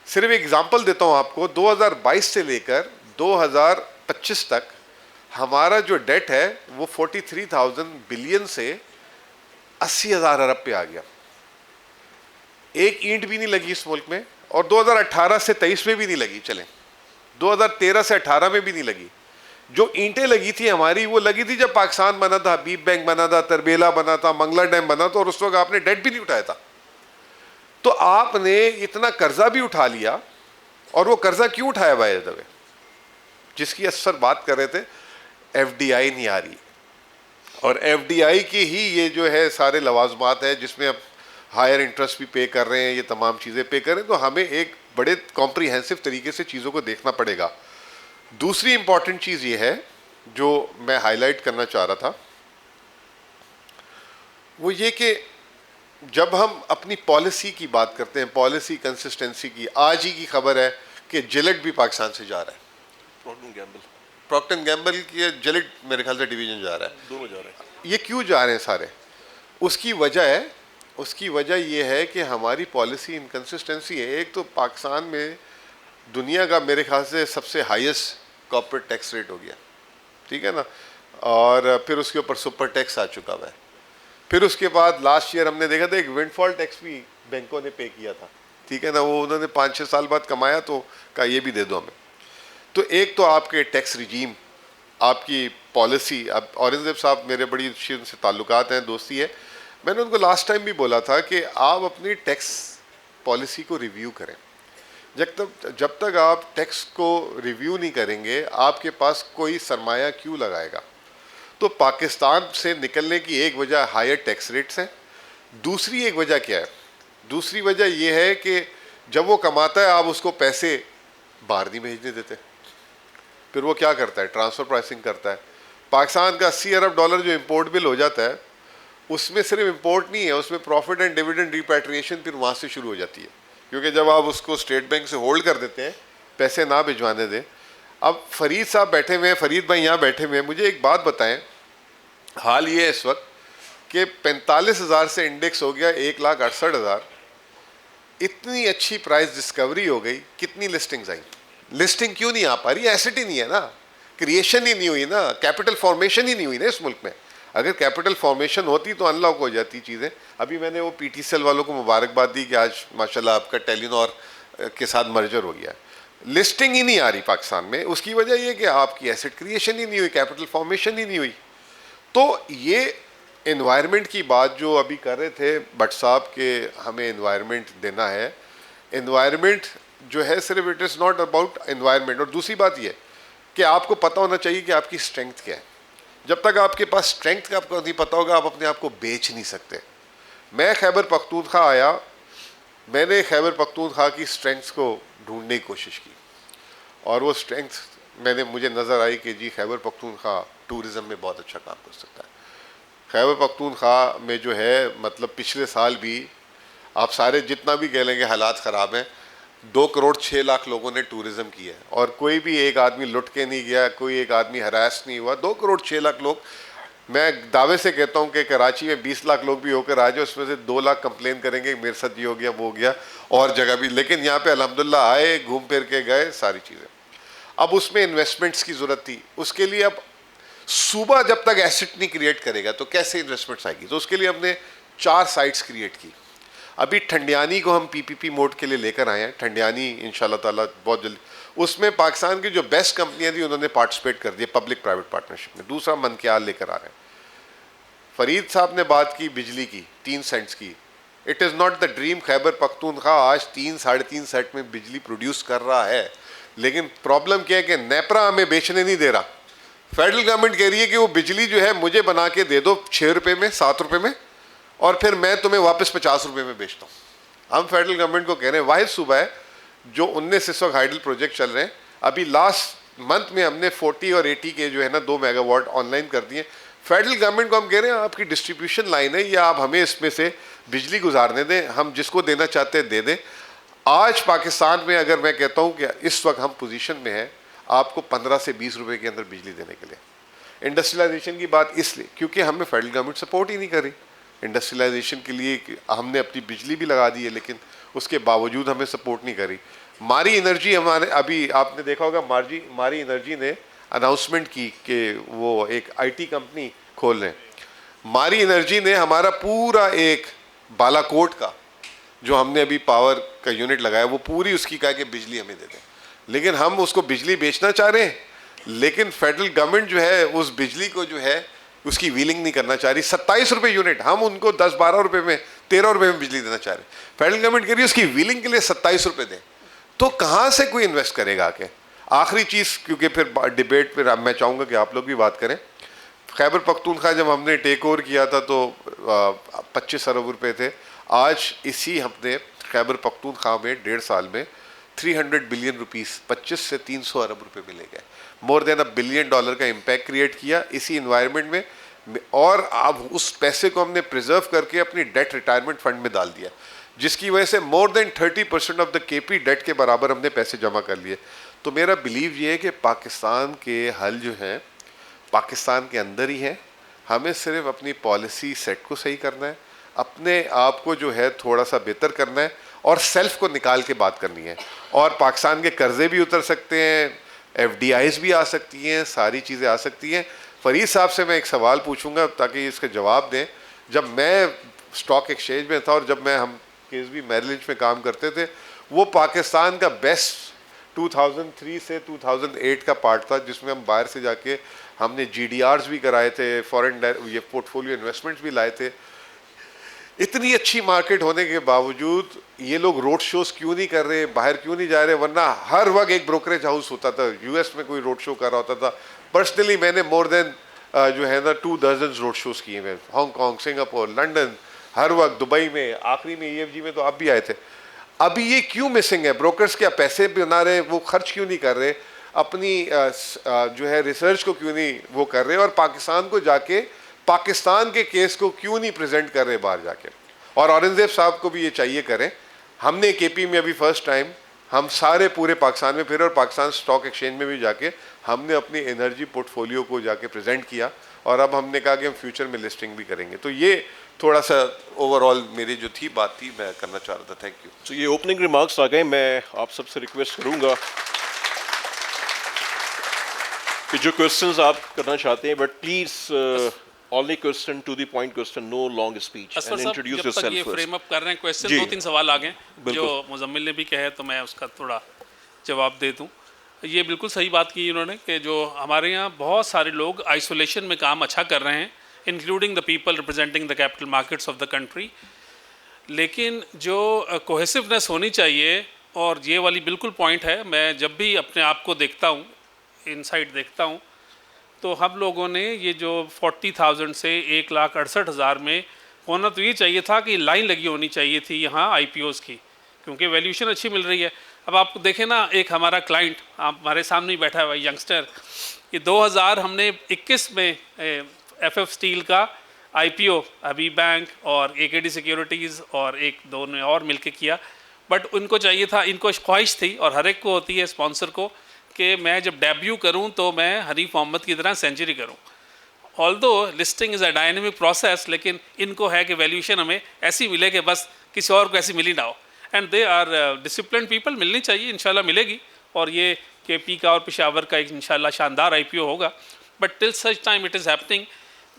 सिर्फ एग्जांपल देता हूँ आपको, 2022 से लेकर 2025 तक हमारा जो डेट है वो 43,000 बिलियन से 80,000 अरब पे आ गया। एक ईंट भी नहीं लगी इस मुल्क में, और 2018 से 23 में भी नहीं लगी। चलें 2013 से 18 में भी नहीं लगी। जो ईंटें लगी थी हमारी, वो लगी थी जब पाकिस्तान बना था, हबीब बैंक बना था, तरबेला बना था, मंगला डैम बना था, और उस वक्त आपने डेट भी नहीं उठाया था। तो आपने इतना कर्जा भी उठा लिया, और वो कर्जा क्यों उठाया भाई दवे, जिसकी असर बात कर रहे थे, एफडीआई नहीं आ रही। और एफडीआई की ही ये जो है सारे लवाजमात है, जिसमें अब हायर इंटरेस्ट भी पे कर रहे हैं, ये तमाम चीज़ें पे कर रहे हैं। तो हमें एक बड़े कॉम्प्रिहेंसिव तरीके से चीज़ों को देखना पड़ेगा। दूसरी इंपॉर्टेंट चीज़ ये है जो मैं हाईलाइट करना चाह रहा था, वो ये कि जब हम अपनी पॉलिसी की बात करते हैं, पॉलिसी कंसिस्टेंसी की, आज ही की खबर है कि जिलेट भी पाकिस्तान से जा रहा है। प्रॉक्टर एंड गैम्बल की जिलेट मेरे ख्याल से डिवीजन जा रहा है, दोनों जा रहे हैं। ये क्यों जा रहे हैं सारे? उसकी वजह यह है कि हमारी पॉलिसी इनकंसिस्टेंसी है। एक तो पाकिस्तान में दुनिया का मेरे ख्याल से सबसे हाईएस्ट कॉर्पोरेट टैक्स रेट हो गया, ठीक है ना, और फिर उसके ऊपर सुपर टैक्स आ चुका है। फिर उसके बाद लास्ट ईयर हमने देखा था एक विंडफॉल टैक्स भी बैंकों ने पे किया था, ठीक है ना, वो उन्होंने 5-6 साल बाद कमाया तो कहा ये भी दे दो हमें। तो एक तो आपके टैक्स रिजीम, आपकी पॉलिसी। अब औरंगजेब साहब मेरे बड़ी अच्छी उनसे ताल्लुकात हैं, दोस्ती है। मैंने उनको लास्ट टाइम भी बोला था कि आप अपनी टैक्स पॉलिसी को रिव्यू करें। जब तक आप टैक्स को रिव्यू नहीं करेंगे, आपके पास कोई सरमाया क्यों लगाएगा। तो पाकिस्तान से निकलने की एक वजह हायर टैक्स रेट्स हैं। दूसरी एक वजह क्या है? दूसरी वजह यह है कि जब वो कमाता है आप उसको पैसे बाहर नहीं भेजने देते, फिर वो क्या करता है? ट्रांसफ़र प्राइसिंग करता है। पाकिस्तान का 80 अरब डॉलर जो इंपोर्ट बिल हो जाता है, उसमें सिर्फ इंपोर्ट नहीं है, उसमें प्रॉफिट एंड डिविडेंड रिपैट्रिएशन फिर वहाँ से शुरू हो जाती है, क्योंकि जब आप उसको स्टेट बैंक से होल्ड कर देते हैं, पैसे ना भिजवाने दें। अब फरीद साहब बैठे हुए हैं, फरीद भाई यहाँ बैठे हुए हैं, मुझे एक बात बताएं, हाल ये है इस वक्त कि 45,000 से इंडेक्स हो गया 1,68,000। इतनी अच्छी प्राइस डिस्कवरी हो गई, कितनी लिस्टिंग्स आई? लिस्टिंग क्यों नहीं आ पा रही? एसेट ही नहीं है ना, क्रिएशन ही नहीं हुई ना, कैपिटल फॉर्मेशन ही नहीं हुई ना इस मुल्क में। अगर कैपिटल फॉर्मेशन होती तो अनलॉक हो जाती चीज़ें। अभी मैंने वो पीटीसीएल वालों को मुबारकबाद दी कि आज माशाल्लाह आपका टेलीनॉर के साथ मर्जर हो गया। लिस्टिंग ही नहीं आ रही पाकिस्तान में, उसकी वजह ये कि आपकी एसेट क्रिएशन ही नहीं हुई, कैपिटल फॉर्मेशन ही नहीं हुई। तो ये एनवायरनमेंट की बात जो अभी कर रहे थे भट्ट साहब के, हमें एनवायरनमेंट देना है। एनवायरनमेंट जो है सिर्फ it is not about environment. और दूसरी बात ये कि आपको पता होना चाहिए कि आपकी स्ट्रेंथ क्या है। जब तक आपके पास स्ट्रेंथ का आपको नहीं पता होगा, आप अपने आप को बेच नहीं सकते। मैं खैबर पख्तूनख्वा आया, मैंने खैबर पख्तूनख्वा की स्ट्रेंथ्स को ढूंढने की कोशिश की और वो स्ट्रेंथ मुझे नज़र आई कि जी खैबर पख्तूनख्वा टूरिज़म में बहुत अच्छा काम कर सकता है। खैबर पख्तूनख्वा में जो है मतलब पिछले साल भी आप सारे जितना भी कह लेंगे हालात ख़राब हैं, 2 करोड़ 6 लाख लोगों ने टूरिज़्म किया है और कोई भी एक आदमी लुट के नहीं गया, कोई एक आदमी हरास नहीं हुआ। 2 करोड़ 6 लाख लोग, मैं दावे से कहता हूँ कि कराची में 20 लाख लोग भी होकर आ जाए, उसमें से 2 लाख कंप्लेन करेंगे मेरे साथ ये हो गया वो हो गया और जगह भी, लेकिन यहाँ पे अल्हम्दुलिल्लाह आए, घूम फिर के गए, सारी चीज़ें। अब उसमें इन्वेस्टमेंट्स की ज़रूरत थी, उसके लिए अब सूबा जब तक एसेट नहीं क्रिएट करेगा तो कैसे इन्वेस्टमेंट्स आएगी। तो उसके लिए हमने 4 साइट्स क्रिएट की। अभी ठंडियानी को हम पीपीपी मोड के लिए लेकर आए हैं। ठंडियानी इंशाल्लाह ताला बहुत जल्दी, उसमें पाकिस्तान की जो बेस्ट कंपनियां थी उन्होंने पार्टिसिपेट कर दिया पब्लिक प्राइवेट पार्टनरशिप में। दूसरा मनक्याल लेकर आ रहे हैं। फरीद साहब ने बात की बिजली की 3 सेंट्स की। It is not the dream. Khyber Pakhtunkhwa आज 3-3.5 सेंट में बिजली प्रोड्यूस कर रहा है, लेकिन प्रॉब्लम क्या है कि नेपरा हमें बेचने नहीं दे रहा। फेडरल गवर्नमेंट कह रही है कि वो बिजली जो है मुझे बना के दे दो 6 रुपये में, 7 रुपये में, और फिर मैं तुम्हें वापस 50 रुपये में बेचता हूँ। हम फेडरल गवर्नमेंट को कह रहे हैं, वाहिद सूबा है जो 19 इस वक्त हाइडल प्रोजेक्ट चल रहे हैं। अभी लास्ट मंथ में हमने 40 और 80 के जो है ना 2 मेगावाट ऑनलाइन कर दिए। फेडरल गवर्नमेंट को हम कह रहे हैं आपकी डिस्ट्रीब्यूशन लाइन है, या आप हमें इसमें से बिजली गुजारने दें, हम जिसको देना चाहते हैं दे दें। आज पाकिस्तान में अगर मैं कहता हूँ कि इस वक्त हम पोजीशन में हैं आपको 15 से 20 रुपए के अंदर बिजली देने के लिए। इंडस्ट्रियलाइजेशन की बात इसलिए क्योंकि हमें फेडरल गवर्नमेंट सपोर्ट ही नहीं कर रही इंडस्ट्रियलाइजेशन के लिए। हमने अपनी बिजली भी लगा दी है लेकिन उसके बावजूद हमें सपोर्ट नहीं करी। मारी एनर्जी हमारे, अभी आपने देखा होगा मारी एनर्जी ने अनाउंसमेंट की कि वो एक आईटी कंपनी खोल रहे हैं। मारी एनर्जी ने हमारा पूरा एक बालाकोट का जो हमने अभी पावर का यूनिट लगाया वो पूरी उसकी कहा कि बिजली हमें दे दें, लेकिन हम उसको बिजली बेचना चाह रहे हैं, लेकिन फेडरल गवर्नमेंट जो है उस बिजली को जो है उसकी व्हीलिंग नहीं करना चाह रही। 27 रुपये यूनिट, हम उनको 10-12 रुपये में, 13 रुपये में बिजली देना चाह रहे हैं। फेडरल गवर्नमेंट कह रही है उसकी व्हीलिंग के लिए 27 रुपये दें, तो कहाँ से कोई इन्वेस्ट करेगा आके। आखिरी चीज़, क्योंकि फिर डिबेट पर मैं चाहूँगा कि आप लोग भी बात करें। खैबर पख्तूनख्वा जब हमने टेक ओवर किया था तो 25 अरब रुपये थे। आज इसी हमने खैबर पख्तूनख्वा में 1.5 साल में 300 बिलियन रुपीस, 25 से 300 अरब रुपए में ले गए। मोर देन $1 बिलियन का इम्पैक्ट क्रिएट किया इसी इन्वायरमेंट में, और अब उस पैसे को हमने प्रिजर्व करके अपनी डेट रिटायरमेंट फंड में डाल दिया, जिसकी वजह से more than 30% of the KP debt के बराबर हमने पैसे जमा कर लिए। तो मेरा बिलीव ये है कि पाकिस्तान के हल जो हैं पाकिस्तान के अंदर ही हैं। हमें सिर्फ अपनी पॉलिसी सेट को सही करना है, अपने आप को जो है थोड़ा सा बेहतर करना है और सेल्फ को निकाल के बात करनी है। और पाकिस्तान के कर्जे भी उतर सकते हैं, FDIs भी आ सकती हैं, सारी चीज़ें आ सकती हैं। फरीद साहब से मैं एक सवाल पूछूंगा ताकि इसके जवाब दें। जब मैं स्टॉक एक्सचेंज में था और जब हम KSB मैरिलेज में काम करते थे, वो पाकिस्तान का बेस्ट 2003 से 2008 का पार्ट था, जिसमें हम बाहर से जाके हमने GDRs भी कराए थे, फॉरेन ये पोर्टफोलियो इन्वेस्टमेंट्स भी लाए थे। इतनी अच्छी मार्केट होने के बावजूद ये लोग रोड शोज क्यों नहीं कर रहे, बाहर क्यों नहीं जा रहे, वरना हर वक्त एक ब्रोकरेज हाउस होता था, US में कोई रोड शो कर रहा होता था। पर्सनली मैंने मोर देन जो है ना 2 डज़न रोड शोज किए हैं, हांगकॉन्ग, सिंगापुर, लंदन, हर वक्त दुबई में, आखिरी में EFG में तो आप भी आए थे। अभी ये क्यों मिसिंग है? ब्रोकर्स क्या पैसे बना रहे, वो खर्च क्यों नहीं कर रहे, अपनी जो है रिसर्च को क्यों नहीं वो कर रहे, और पाकिस्तान को जाके पाकिस्तान के केस को क्यों नहीं प्रेजेंट कर रहे बाहर जाके। और औरंगजेब साहब को भी ये चाहिए करें। हमने KP में अभी फर्स्ट टाइम हम सारे पूरे पाकिस्तान में फिरे और पाकिस्तान स्टॉक एक्सचेंज में भी जाके हमने अपनी एनर्जी पोर्टफोलियो को जाके प्रेजेंट किया, और अब हमने कहा कि हम फ्यूचर में लिस्टिंग भी करेंगे। तो ये थोड़ा सा ओवरऑल मेरी जो थी बात थी मैं करना चाह रहा था। Thank you. तो ये ओपनिंग रिमार्क्स आ गए। मैं आप सबसे रिक्वेस्ट करूंगा कि जो क्वेश्चंस आप करना चाहते हैं, but please only question, to the point question, no long speech. Asfar And साहब, introduce जब तक yourself ये first. फ्रेम अप कर रहे हैं क्वेश्चन, जी। 2-3 सवाल आ गए जो बिल्कुल। मुजम्मिल ने भी कहे तो मैं उसका थोड़ा जवाब दे दूं। ये बिल्कुल सही बात की उन्होंने कि जो हमारे यहाँ बहुत सारे लोग आइसोलेशन में काम अच्छा कर रहे हैं, including the people representing the capital markets of the country, लेकिन जो कोहेसिवनेस होनी चाहिए, और ये वाली बिल्कुल पॉइंट है। मैं जब भी अपने आप को देखता हूँ, इनसाइड देखता हूँ, तो हम लोगों ने ये जो 40,000 से 1,68,000 में होना तो ये चाहिए था कि लाइन लगी होनी चाहिए थी यहाँ IPOs की, क्योंकि वैल्यूएशन अच्छी मिल रही है। अब आप देखें ना, एक हमारा क्लाइंट आप हमारे सामने ही बैठा हुआ है, यंगस्टर, ये 2000 हमने 21 में FF स्टील का IPO अभी बैंक और AKD सिक्योरिटीज़ और एक दो ने और मिलके किया, बट उनको चाहिए था, इनको ख्वाहिश थी और हर एक को होती है स्पॉन्सर को, कि मैं जब डेब्यू करूं तो मैं हनीफ मोहम्मद की तरह सेंचुरी करूं। Although listing is a dynamic process, लेकिन इनको है कि वैल्यूएशन हमें ऐसी मिले कि बस किसी और को ऐसी मिली ना हो। And they are discipline people, मिलनी चाहिए, इंशाल्लाह मिलेगी। और ये KP का और पेशावर का एक इंशाल्लाह शानदार IPO होगा, but till such time it is happening.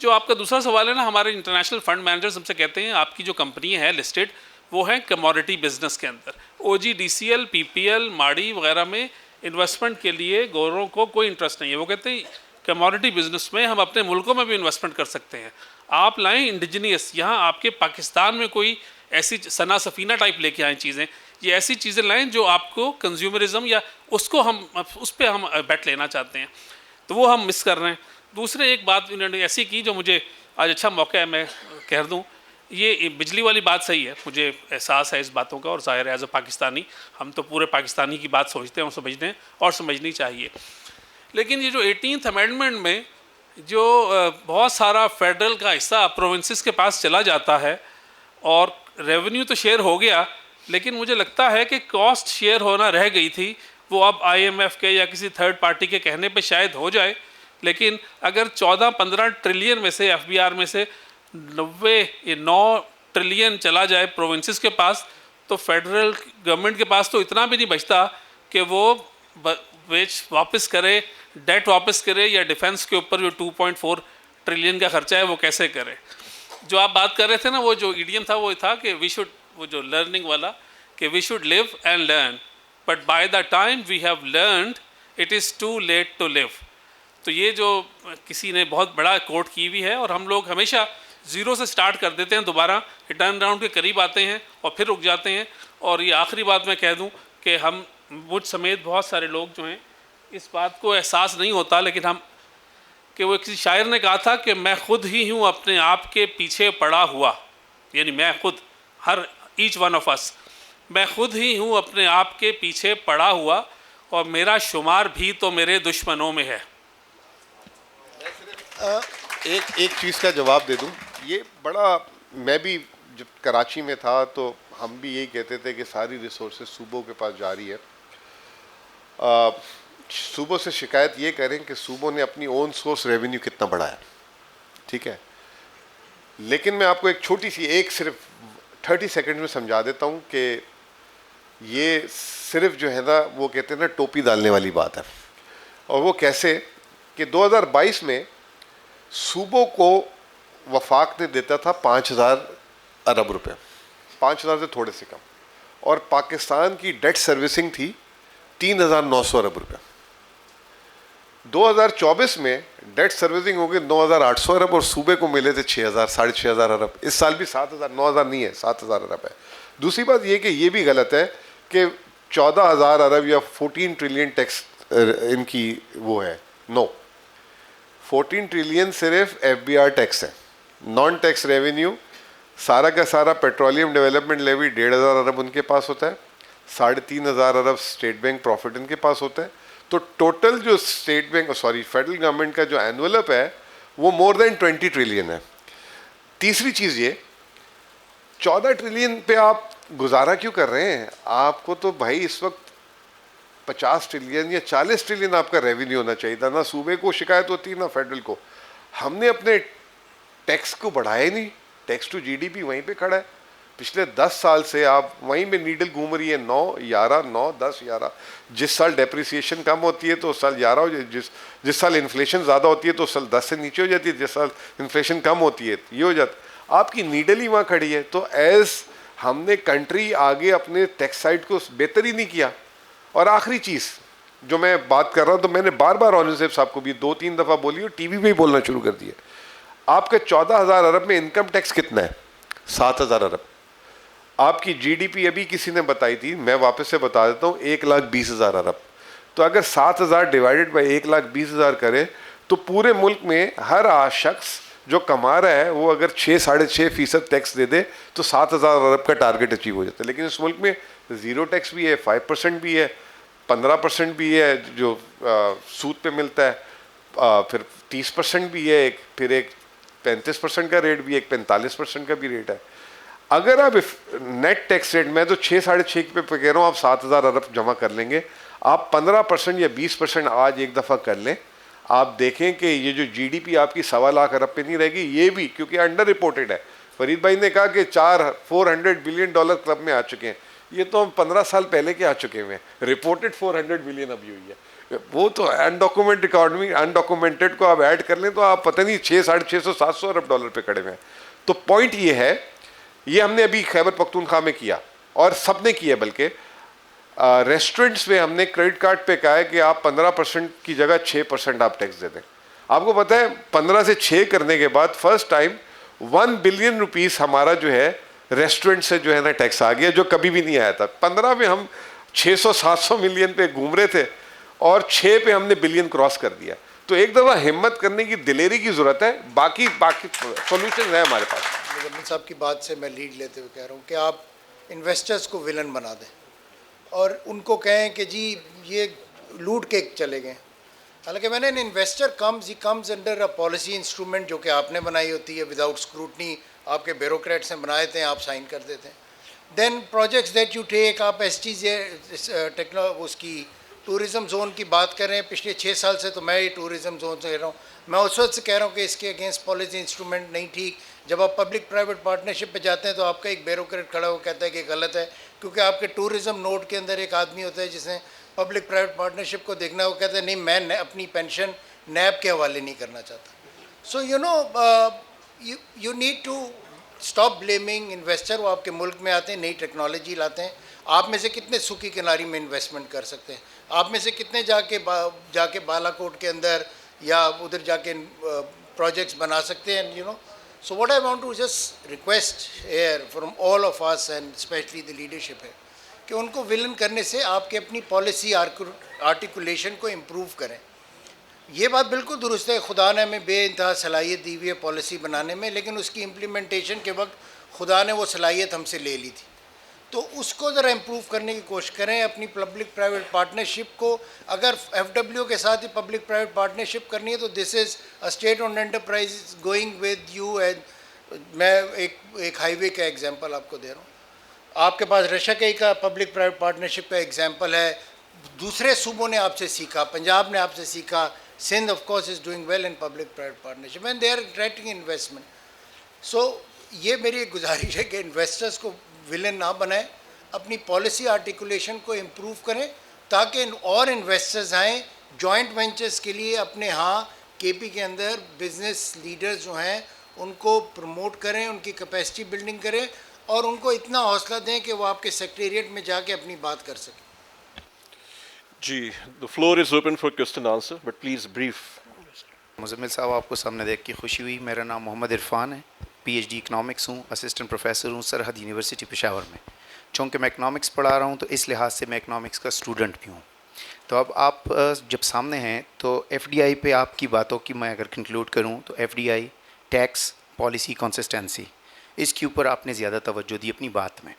जो आपका दूसरा सवाल है ना, हमारे इंटरनेशनल फंड मैनेजर्स हमसे कहते हैं आपकी जो कंपनी है लिस्टेड, वो है कमोडिटी बिजनेस के अंदर, OGDCL, PPL, माड़ी वगैरह में इन्वेस्टमेंट के लिए गौरों को कोई इंटरेस्ट नहीं है। वो कहते हैं कमोडिटी बिजनेस में हम अपने मुल्कों में भी इन्वेस्टमेंट कर सकते हैं, आप लाएं इंडिजीनियस, यहाँ आपके पाकिस्तान में कोई ऐसी सना सफ़ीना टाइप लेके आएँ चीज़ें, ये ऐसी चीज़ें लाएं जो आपको कंज्यूमरिज्म या उसको हम उस पर हम बैट लेना चाहते हैं, तो वो हम मिस कर रहे हैं। दूसरे एक बात इन्होंने ऐसी की जो मुझे आज अच्छा मौका है मैं कह दूँ, ये बिजली वाली बात सही है, मुझे एहसास है इस बातों का, और ज़ाहिर है एज अ पाकिस्तानी हम तो पूरे पाकिस्तानी की बात सोचते हैं और समझते हैं और समझनी चाहिए। लेकिन ये जो 18th अमेंडमेंट में जो बहुत सारा फेडरल का हिस्सा प्रोविंसेस के पास चला जाता है, और रेवेन्यू तो शेयर हो गया, लेकिन मुझे लगता है कि कॉस्ट शेयर होना रह गई थी, वो अब IMF के या किसी थर्ड पार्टी के कहने पे शायद हो जाए। लेकिन अगर 14-15 ट्रिलियन में से FBR में से 9 ट्रिलियन चला जाए प्रोविंसेस के पास, तो फेडरल गवर्नमेंट के पास तो इतना भी नहीं बचता कि वो वेज वापस करे, डेट वापस करे, या डिफेंस के ऊपर जो 2.4 ट्रिलियन का खर्चा है वो कैसे करे। जो आप बात कर रहे थे ना, वो जो ईडियम था वो था कि वी शुड, वो जो लर्निंग वाला, कि we should live and learn, but by the time we have learned it is too late to live. तो ये जो किसी ने बहुत बड़ा कोट की हुई है, और हम लोग हमेशा ज़ीरो से स्टार्ट कर देते हैं, दोबारा टर्न अराउंड के करीब आते हैं और फिर रुक जाते हैं। और ये आखिरी बात मैं कह दूं कि हम, मुझ समेत बहुत सारे लोग जो हैं, इस बात को एहसास नहीं होता, लेकिन हम, कि वो किसी शायर ने कहा था कि मैं खुद ही हूँ अपने आप के पीछे पड़ा हुआ, यानी मैं खुद, हर ईच वन ऑफ अस, मैं खुद ही हूँ अपने आप के पीछे पड़ा हुआ, और मेरा शुमार भी तो मेरे दुश्मनों में है। एक चीज़ का जवाब दे दूं, ये बड़ा, मैं भी जब कराची में था तो हम भी यही कहते थे कि सारी रिसोर्सेज सूबों के पास जा रही है। सूबों से शिकायत ये करें कि सूबों ने अपनी ओन सोर्स रेवेन्यू कितना बढ़ाया, ठीक है, लेकिन मैं आपको एक छोटी सी, एक सिर्फ 30 सेकंड में समझा देता हूँ कि ये सिर्फ जो है ना, वो कहते हैं ना टोपी डालने वाली बात है। और वो कैसे कि 2022 में सूबों को वफाक ने देता था 5,000 अरब रुपए, 5,000 से थोड़े से कम, और पाकिस्तान की डेट सर्विसिंग थी 3,900 अरब रुपए। 2024 में डेट सर्विसिंग हो गई 9,800 अरब और सूबे को मिले थे 6,000, 6,500 अरब। इस साल भी 7,000, 9,000 नहीं है, 7,000 अरब है। दूसरी बात ये कि ये भी गलत है कि 14,000 अरब या 14 ट्रिलियन टैक्स इनकी वो है, नो, 14 ट्रिलियन सिर्फ FBR टैक्स है, नॉन टैक्स रेवेन्यू सारा का सारा। पेट्रोलियम डेवलपमेंट लेवी 1,500 अरब उनके पास होता है, 3,500 अरब स्टेट बैंक प्रॉफिट इनके पास होता है। तो टोटल जो state bank, sorry federal government का जो एनुअलअप है वो मोर देन 20 ट्रिलियन है। तीसरी चीज़ ये, 14 ट्रिलियन पे आप गुजारा क्यों कर रहे हैं? आपको तो भाई इस वक्त 50 ट्रिलियन या 40 ट्रिलियन आपका रेवेन्यू होना चाहिए था। ना सूबे को शिकायत होती ना फेडरल को। हमने अपने टैक्स को बढ़ाया ही नहीं, टैक्स टू GDP वहीं पे खड़ा है। पिछले 10 साल से आप वहीं में नीडल घूम रही है, 9, 11, 9, 10, 11। जिस साल डेप्रिसिएशन कम होती है तो उस साल 11 हो जाए, जिस साल इन्फ्लेशन ज़्यादा होती है तो उस साल 10 से नीचे हो जाती है, जिस साल इन्फ्लेशन कम होती है ये हो जाता। आपकी नीडल ही वहाँ खड़ी है। तो एज हमने कंट्री आगे अपने टैक्स साइड को बेहतर ही नहीं किया। और आखिरी चीज़ जो मैं बात कर रहा हूँ, तो मैंने बार बार ऑनरेबल साहब को भी 2-3 दफ़ा बोली और टीवी पे ही बोलना शुरू कर दिया। आपके 14,000 अरब में इनकम टैक्स कितना है? 7,000 अरब। आपकी जीडीपी अभी किसी ने बताई थी, मैं वापस से बता देता हूँ, 1,20,000 अरब। तो अगर 7,000 डिवाइडेड बाई 1,20,000 करें तो पूरे मुल्क में हर शख्स जो कमा रहा है वो अगर 6-6.5% टैक्स दे दे तो 7,000 अरब का टारगेट अचीव हो जाता है। लेकिन इस मुल्क में ज़ीरो टैक्स भी है, 5% भी है, 15% भी है जो सूद पे मिलता है, फिर 30% भी है, फिर एक 35% का रेट भी है, एक 45% का भी रेट है। अगर आप नेट टैक्स रेट में तो 6-6.5 पे कह रहा हूँ, आप 7,000 अरब जमा कर लेंगे। आप 15% या 20% आज एक दफ़ा कर लें, आप देखें कि ये जो जीडीपी आपकी 1.25 अरब पे नहीं रहेगी। ये भी क्योंकि अंडर रिपोर्टेड है। फरीद भाई ने कहा कि 400 बिलियन डॉलर क्लब में आ चुके हैं, ये तो हम 15 साल पहले के आ चुके हुए हैं। रिपोर्टेड 400 बिलियन अभी हुई है, वो तो अनडॉक्यूमेंट इकॉनमी, अनडॉक्यूमेंटेड को आप ऐड कर लें तो आप पता नहीं 600-650 अरब डॉलर पे खड़े हुए हैं। तो पॉइंट ये है, ये हमने अभी खैबर पख्तूनख्वा में किया और सब ने किया, बल्कि रेस्टोरेंट्स में हमने क्रेडिट कार्ड पे कहा है कि आप 15% की जगह 6% आप टैक्स दे दें। आपको पता है 15 से 6 करने के बाद फर्स्ट टाइम 1 बिलियन रुपीस हमारा जो है रेस्टोरेंट से जो है ना टैक्स आ गया, जो कभी भी नहीं आया था। 15 में हम 600-700 मिलियन पे घूम रहे थे और 6 पे हमने बिलियन क्रॉस कर दिया। तो एक दफ़ा हिम्मत करने की, दिलेरी की ज़रूरत है। बाकी सोल्यूशन है हमारे पास। मुजम्मिल साहब की बात से मैं लीड लेते हुए कह रहा हूँ कि आप इन्वेस्टर्स को विलन बना दें और उनको कहें कि जी ये लूट के चले गए। हालांकि मैंने investor comes under a policy instrument जो कि आपने बनाई होती है, विदाउट स्क्रूटनी आपके ब्यूरोक्रेट्स ने बनाए थे, आप साइन कर देते हैं। Then projects that you take, आप उसकी टूरिज़म जोन की बात कर रहे हैं। पिछले 6 साल से तो मैं ये टूरिज़म जोन से कह रहा हूँ। मैं उस वक्त से कह रहा हूँ कि इसके अगेंस्ट पॉलिसी इंस्ट्रूमेंट नहीं ठीक। जब आप पब्लिक प्राइवेट पार्टनरशिप पे जाते हैं तो आपका एक ब्यूरोक्रेट खड़ा हो कहता है कि गलत है, क्योंकि आपके टूरिज़म नोट के अंदर एक आदमी होता है जिसने पब्लिक प्राइवेट पार्टनरशिप को देखना है, वो कहता है नहीं मैं अपनी पेंशन नैब के हवाले नहीं करना चाहता। So you need to stop blaming investor. वो आपके मुल्क में आते हैं, नई टेक्नोलॉजी लाते हैं। आप में से कितने सूखी किनारी में इन्वेस्टमेंट कर सकते हैं? आप में से कितने जाके बालाकोट के अंदर या उधर जाके प्रोजेक्ट्स बना सकते हैं? So what I want to just request here from all of us and specially the leadership है कि उनको विलन करने से आपके अपनी पॉलिसी आर्टिकुलेशन को इम्प्रूव करें। ये बात बिल्कुल दुरुस्त है, खुदा ने हमें बेइंतहा सलाहियत दी हुई है पॉलिसी बनाने में, लेकिन उसकी इम्प्लीमेंटेशन के वक्त खुदा ने वो सलाहियत हमसे ले ली थी। तो उसको ज़रा इम्प्रूव करने की कोशिश करें। अपनी पब्लिक प्राइवेट पार्टनरशिप को, अगर FWO के साथ ही पब्लिक प्राइवेट पार्टनरशिप करनी है तो this is a state owned enterprise going with you. And मैं एक हाईवे का एग्जांपल आपको दे रहा हूँ। आपके पास रशकई का पब्लिक प्राइवेट पार्टनरशिप का एग्जांपल है। दूसरे सूबों ने आपसे सीखा, पंजाब ने आपसे सीखा, Sindh of course is doing well in public private partnership and they are attracting investment. So ये मेरी गुजारिश है कि इन्वेस्टर्स को विलेन ना बनाएं, अपनी पॉलिसी आर्टिकुलेशन को इम्प्रूव करें ताकि और इन्वेस्टर्स आएँ जॉइंट वेंचर्स के लिए। अपने यहाँ KP के अंदर बिजनेस लीडर्स जो हैं उनको प्रमोट करें, उनकी कैपेसिटी बिल्डिंग करें और उनको इतना हौसला दें कि वो आपके सेक्रेटेरिएट में जाके अपनी बात कर सकें। जी, the floor is open for question answer, but please brief. Muzammil साहब, आपको सामने देख के खुशी हुई। मेरा नाम मोहम्मद इरफान है, PhD इकनॉमिक्स हूँ, असिस्टेंट प्रोफेसर हूँ सरहद यूनिवर्सिटी पेशावर में। चूँकि मैं इकनॉमिक्स पढ़ा रहा हूँ तो इस लिहाज से मैं इकनॉमिक्स का स्टूडेंट भी हूँ। तो अब आप जब सामने हैं तो FDI पे आपकी बातों की मैं अगर कंक्लूड करूँ तो FDI, टैक्स, पॉलिसी कंसिस्टेंसी, इसके ऊपर आपने ज़्यादा तवज्जो दी अपनी बात में।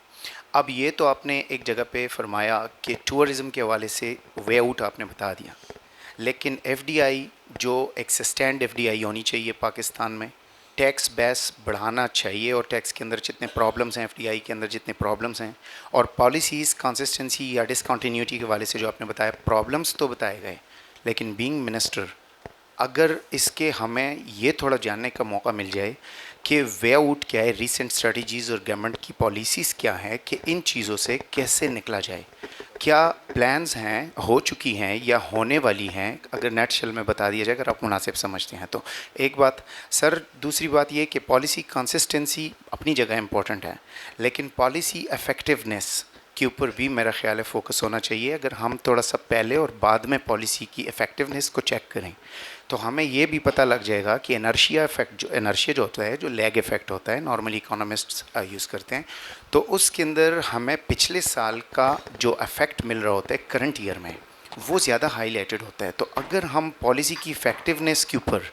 अब ये तो आपने एक जगह पे फरमाया कि टूरिज़म के हवाले से वे आउट आपने बता दिया, लेकिन FDI जो एक सस्टेंड FDI होनी चाहिए पाकिस्तान में, टैक्स बेस बढ़ाना चाहिए और टैक्स के अंदर जितने प्रॉब्लम्स हैं, FDI के अंदर जितने प्रॉब्लम्स हैं, और पॉलिसीज़ कंसिस्टेंसी या डिसकंटिन्यूटी के हवाले से जो आपने बताया, प्रॉब्लम्स तो बताए गए, लेकिन बीइंग मिनिस्टर अगर इसके हमें ये थोड़ा जानने का मौका मिल जाए कि वे आउट क्या है, रीसेंट स्ट्रेटजीज़ और गवर्नमेंट की पॉलिसीज़ क्या है कि इन चीज़ों से कैसे निकला जाए, क्या प्लान्स हैं, हो चुकी हैं या होने वाली हैं, अगर नेट शेल में बता दिया जाए अगर आप मुनासिब समझते हैं तो। एक बात सर। दूसरी बात ये कि पॉलिसी कंसिस्टेंसी अपनी जगह इम्पॉर्टेंट है, लेकिन पॉलिसी इफ़ेक्टिवनेस के ऊपर भी मेरा ख्याल है फोकस होना चाहिए। अगर हम थोड़ा सा पहले और बाद में पॉलिसी की इफ़ेक्टिवनेस को चेक करें तो हमें ये भी पता लग जाएगा कि इनर्शिया इफेक्ट, जो इनर्शिया जो होता है, जो लैग इफेक्ट होता है, नॉर्मली इकोनॉमिस्ट्स यूज़ करते हैं, तो उसके अंदर हमें पिछले साल का जो इफेक्ट मिल रहा होता है करंट ईयर में, वो ज़्यादा हाईलाइटेड होता है। तो अगर हम पॉलिसी की इफ़ेक्टिवनेस के ऊपर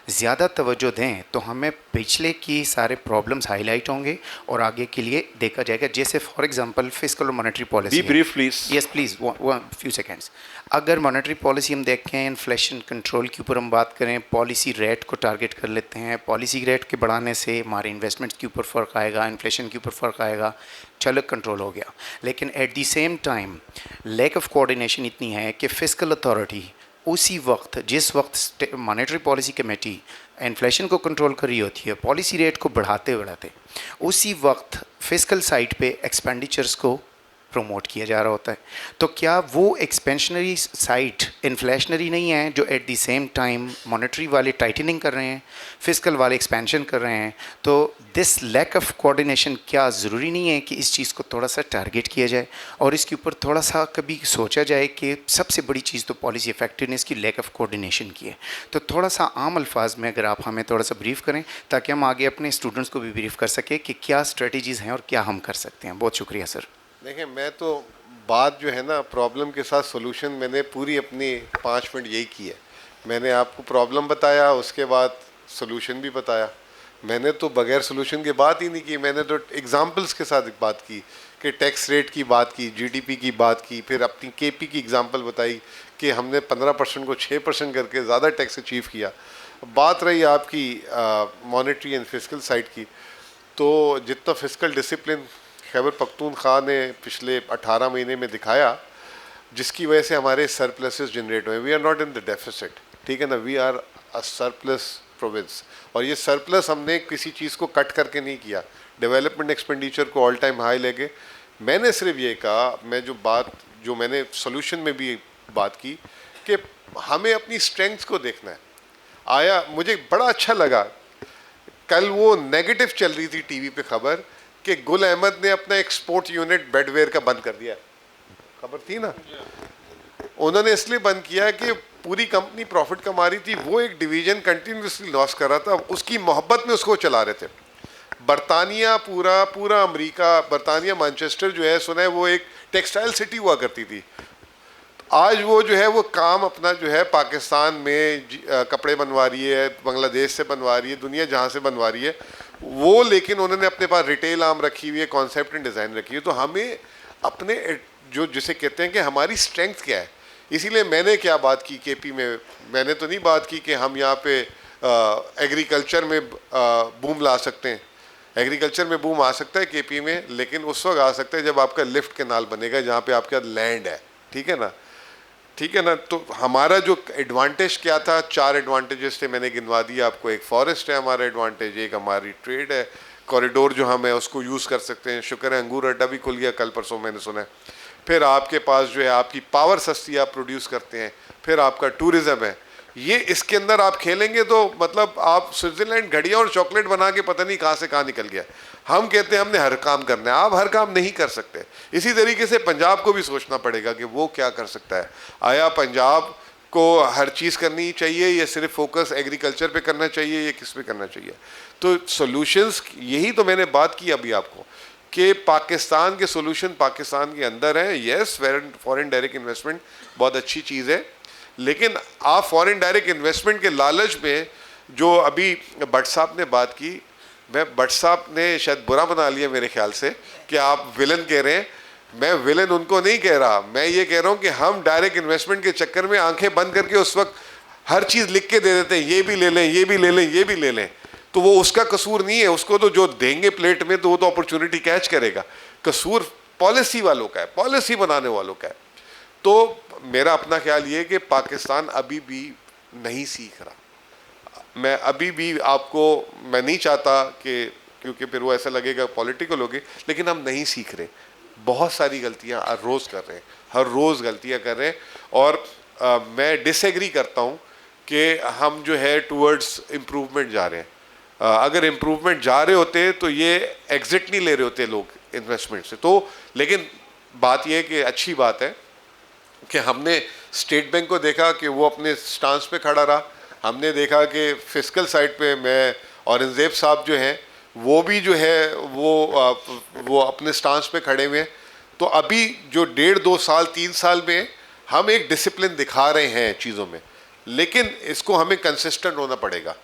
ज़्यादा तवज्जो दें तो हमें पिछले की सारे प्रॉब्लम्स हाईलाइट होंगे और आगे के लिए देखा जाएगा। जैसे फॉर एग्जांपल फिस्कल और monetary policy. Be brief, please. Yes please, few seconds. अगर मॉनेटरी पॉलिसी हम देखें, इन्फ्लेशन कंट्रोल के ऊपर हम बात करें, पॉलिसी रेट को टारगेट कर लेते हैं। पॉलिसी रेट के बढ़ाने से हमारे इन्वेस्टमेंट्स के ऊपर फ़र्क आएगा, इन्फ्लेशन के ऊपर फ़र्क आएगा, चलो कंट्रोल हो गया। लेकिन at the same time lack of coordination इतनी है कि फिस्कल अथॉरिटी उसी वक्त, जिस वक्त मॉनेटरी पॉलिसी कमेटी इन्फ्लेशन को कंट्रोल कर रही होती है, पॉलिसी रेट को बढ़ाते बढ़ाते, उसी वक्त फिस्कल साइड पे एक्सपेंडिचर्स को प्रमोट किया जा रहा होता है। तो क्या वो एक्सपेंशनरी साइड इन्फ्लेशनरी नहीं है जो eight the same time monetary वाले टाइटनिंग कर रहे हैं, फिस्कल वाले एक्सपेंशन कर रहे हैं? तो दिस लैक ऑफ कोऑर्डिनेशन, क्या ज़रूरी नहीं है कि इस चीज़ को थोड़ा सा टारगेट किया जाए और इसके ऊपर थोड़ा सा कभी सोचा जाए कि सबसे बड़ी चीज़ तो पॉलिसी इफेक्टिवनेस की लैक ऑफ कोऑर्डिनेशन की है? तो थोड़ा सा आम अल्फाज में अगर आप हमें थोड़ा सा ब्रीफ करें ताकि हम आगे अपने स्टूडेंट्स को भी ब्रीफ कर सकें कि क्या स्ट्रेटजीज़ हैं और क्या हम कर सकते हैं। बहुत शुक्रिया सर। देखिए, मैं तो बात जो है ना, प्रॉब्लम के साथ सॉल्यूशन, मैंने पूरी अपनी 5 मिनट यही की है। मैंने आपको प्रॉब्लम बताया, उसके बाद सॉल्यूशन भी बताया। मैंने तो बगैर सॉल्यूशन की बात ही नहीं की। मैंने तो एग्जांपल्स के साथ बात की कि टैक्स रेट की बात की, जीडीपी की बात की, फिर अपनी केपी की एग्जांपल बताई कि हमने 15% को 6% करके ज़्यादा टैक्स अचीव किया। बात रही आपकी मॉनेटरी एंड फिस्कल साइड की, तो जितना फिस्कल डिसिप्लिन खैबर पख्तूनख्वा ने पिछले 18 महीने में दिखाया, जिसकी वजह से हमारे सरप्लसेस जनरेट हुए। We are not in the deficit, ठीक है ना, we are a surplus province. और ये सरप्लस हमने किसी चीज़ को कट करके नहीं किया, डेवलपमेंट एक्सपेंडिचर को ऑल टाइम हाई लेके। मैंने सिर्फ ये कहा, मैं जो मैंने सोल्यूशन में भी बात की कि हमें अपनी स्ट्रेंथ्स को देखना है। आया मुझे बड़ा अच्छा लगा, कल वो नेगेटिव चल रही थी टीवी पे खबर कि गुल अहमद ने अपना एक्सपोर्ट यूनिट बेडवेयर का बंद कर दिया। खबर थी ना, उन्होंने इसलिए बंद किया कि पूरी कंपनी प्रॉफिट कमा रही थी, वो एक डिवीजन कंटिन्यूसली लॉस कर रहा था, उसकी मोहब्बत में उसको चला रहे थे। बरतानिया पूरा अमेरिका, बरतानिया मैनचेस्टर जो है, सुना है वो एक टेक्सटाइल सिटी हुआ करती थी। आज वो जो है वो काम अपना जो है पाकिस्तान में कपड़े बनवा रही है, बांग्लादेश से बनवा रही है, दुनिया जहाँ से बनवा रही है वो, लेकिन उन्होंने अपने पास रिटेल आर्म रखी हुई है, कॉन्सेप्ट एंड डिज़ाइन रखी है। तो हमें अपने जो जिसे कहते हैं कि हमारी स्ट्रेंथ क्या है, इसीलिए मैंने क्या बात की केपी में, मैंने तो नहीं बात की कि हम यहाँ पे एग्रीकल्चर में बूम ला सकते हैं। एग्रीकल्चर में बूम आ सकता है केपी में, लेकिन उस वक्त आ सकता है जब आपका लिफ्ट कैनाल बनेगा जहाँ पे आपका लैंड है, ठीक है ना, ठीक है ना। तो हमारा जो एडवांटेज क्या था, 4 एडवांटेजेस थे, मैंने गिनवा दिया आपको। एक फॉरेस्ट है हमारा एडवांटेज, एक हमारी ट्रेड है, कॉरिडोर जो हम है उसको यूज़ कर सकते हैं। शुक्र है अंगूर अड्डा भी खुल गया कल परसों, मैंने सुना है। फिर आपके पास जो है आपकी पावर सस्ती, आप प्रोड्यूस करते हैं। फिर आपका टूरिज़्म है, ये इसके अंदर आप खेलेंगे तो मतलब आप स्विट्ज़रलैंड घड़ियाँ और चॉकलेट बना के पता नहीं कहाँ से कहाँ निकल गया। हम कहते हैं हमने हर काम करना है, आप हर काम नहीं कर सकते। इसी तरीके से पंजाब को भी सोचना पड़ेगा कि वो क्या कर सकता है। आया पंजाब को हर चीज़ करनी चाहिए या सिर्फ फोकस एग्रीकल्चर पे करना चाहिए या किस पे करना चाहिए? तो सॉल्यूशंस, यही तो मैंने बात की अभी आपको कि पाकिस्तान के सॉल्यूशन पाकिस्तान के अंदर है। यस, फॉरेन डायरेक्ट इन्वेस्टमेंट बहुत अच्छी चीज़ है, लेकिन आप फॉरेन डायरेक्ट इन्वेस्टमेंट के लालच में, जो अभी भट्ट साहब ने बात की, मैं भट्ट साहब ने शायद बुरा बना लिया मेरे ख्याल से कि आप विलन कह रहे हैं। मैं विलन उनको नहीं कह रहा, मैं ये कह रहा हूँ कि हम डायरेक्ट इन्वेस्टमेंट के चक्कर में आंखें बंद करके उस वक्त हर चीज़ लिख के दे देते हैं, ये भी ले लें, ये भी ले लें, ये भी ले लें। तो वो उसका कसूर नहीं है, उसको तो जो देंगे प्लेट में तो वो तो अपॉर्चुनिटी कैच करेगा। कसूर पॉलिसी वालों का है, पॉलिसी बनाने वालों का है। तो मेरा अपना ख्याल ये है कि पाकिस्तान अभी भी नहीं सीख रहा। मैं अभी भी आपको, मैं नहीं चाहता कि, क्योंकि फिर वो ऐसा लगेगा पॉलिटिकल होगी, लेकिन हम नहीं सीख रहे, बहुत सारी गलतियां हर रोज़ कर रहे हैं, हर रोज़ गलतियां कर रहे हैं। और मैं डिसएग्री करता हूं कि हम जो है टूवर्ड्स इम्प्रूवमेंट जा रहे हैं। अगर इम्प्रूवमेंट जा रहे होते तो ये एग्जिट नहीं ले रहे होते लोग इन्वेस्टमेंट से। तो लेकिन बात यह है कि अच्छी बात है कि हमने स्टेट बैंक को देखा कि वो अपने स्टांस पे खड़ा रहा। हमने देखा कि फिस्कल साइड पे मैं औरंगजेब साहब जो हैं वो भी जो है वो अपने स्टांस पे खड़े हुए हैं। तो अभी जो 1.5-2 साल 3 साल में हम एक डिसिप्लिन दिखा रहे हैं चीज़ों में, लेकिन इसको हमें कंसिस्टेंट होना पड़ेगा।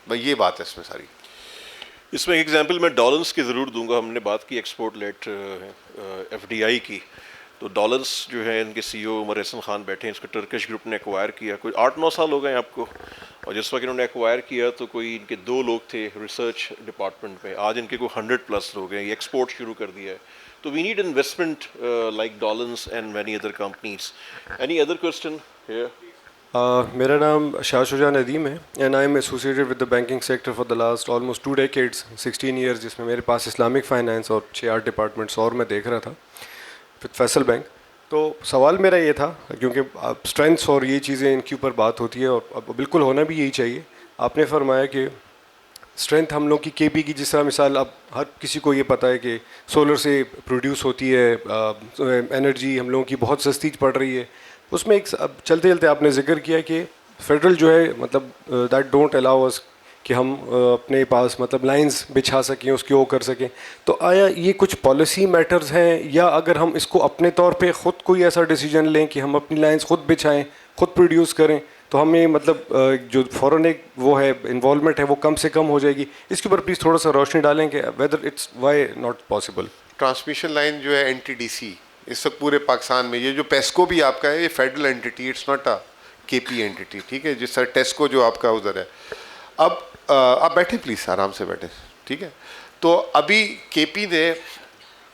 भाई ये बात है इसमें सारी। इसमें एक एग्जांपल मैं डॉलर्स की ज़रूर दूंगा। हमने बात की एक्सपोर्ट लेट एफडीआई की, तो डॉलर्स जो है इनके सीईओ उमर एहसन खान बैठे हैं, इसको टर्किश ग्रुप ने एक्वायर किया। कोई 8-9 साल हो गए आपको, और जिस वक्त इन्होंने एक्वायर किया तो कोई इनके 2 लोग थे रिसर्च डिपार्टमेंट में, आज इनके कोई 100+ लोग हैं। ये एक्सपोर्ट शुरू कर दिया है। तो we need investment like dollars and many other companies. Any other question here? मेरा नाम शाह शुजा नदीम है and I am associated with the banking sector for the last almost 2 decades, 16 years, जिसमें मेरे पास इस्लामिक फाइनेंस और 6-8 डिपार्टमेंट्स और मैं देख रहा था विद फैसल बैंक। तो सवाल मेरा ये था, क्योंकि स्ट्रेंथ्स और ये चीज़ें इनके ऊपर बात होती है और अब बिल्कुल होना भी यही चाहिए। आपने फरमाया कि स्ट्रेंथ हम लोग की केपी की, जिस तरह मिसाल अब हर किसी को ये पता है कि सोलर से प्रोड्यूस होती है एनर्जी, हम लोगों की बहुत सस्ती पड़ रही है। उसमें एक अब चलते चलते आपने जिक्र किया कि फेडरल जो है मतलब दैट डोंट अलाउ अस कि हम अपने पास मतलब लाइंस बिछा सकें, उसकी वो कर सकें। तो आया ये कुछ पॉलिसी मैटर्स हैं, या अगर हम इसको अपने तौर पे ख़ुद कोई ऐसा डिसीजन लें कि हम अपनी लाइंस खुद बिछाएं, खुद प्रोड्यूस करें, तो हमें मतलब जो फ़ौरन एक वो है इन्वॉल्वमेंट है वो कम से कम हो जाएगी। इसके ऊपर प्लीज़ थोड़ा सा रोशनी डालें कि whether it's why not possible. Transmission line जो है एनटीडीसी इस वक्त पूरे पाकिस्तान में, ये जो पेस्को भी आपका है, ये federal entity, it's not a KP entity, ठीक है। जिस तरह टेस्को जो आपका उधर है। अब आप बैठे प्लीज़, आराम से बैठे, ठीक है। तो अभी केपी ने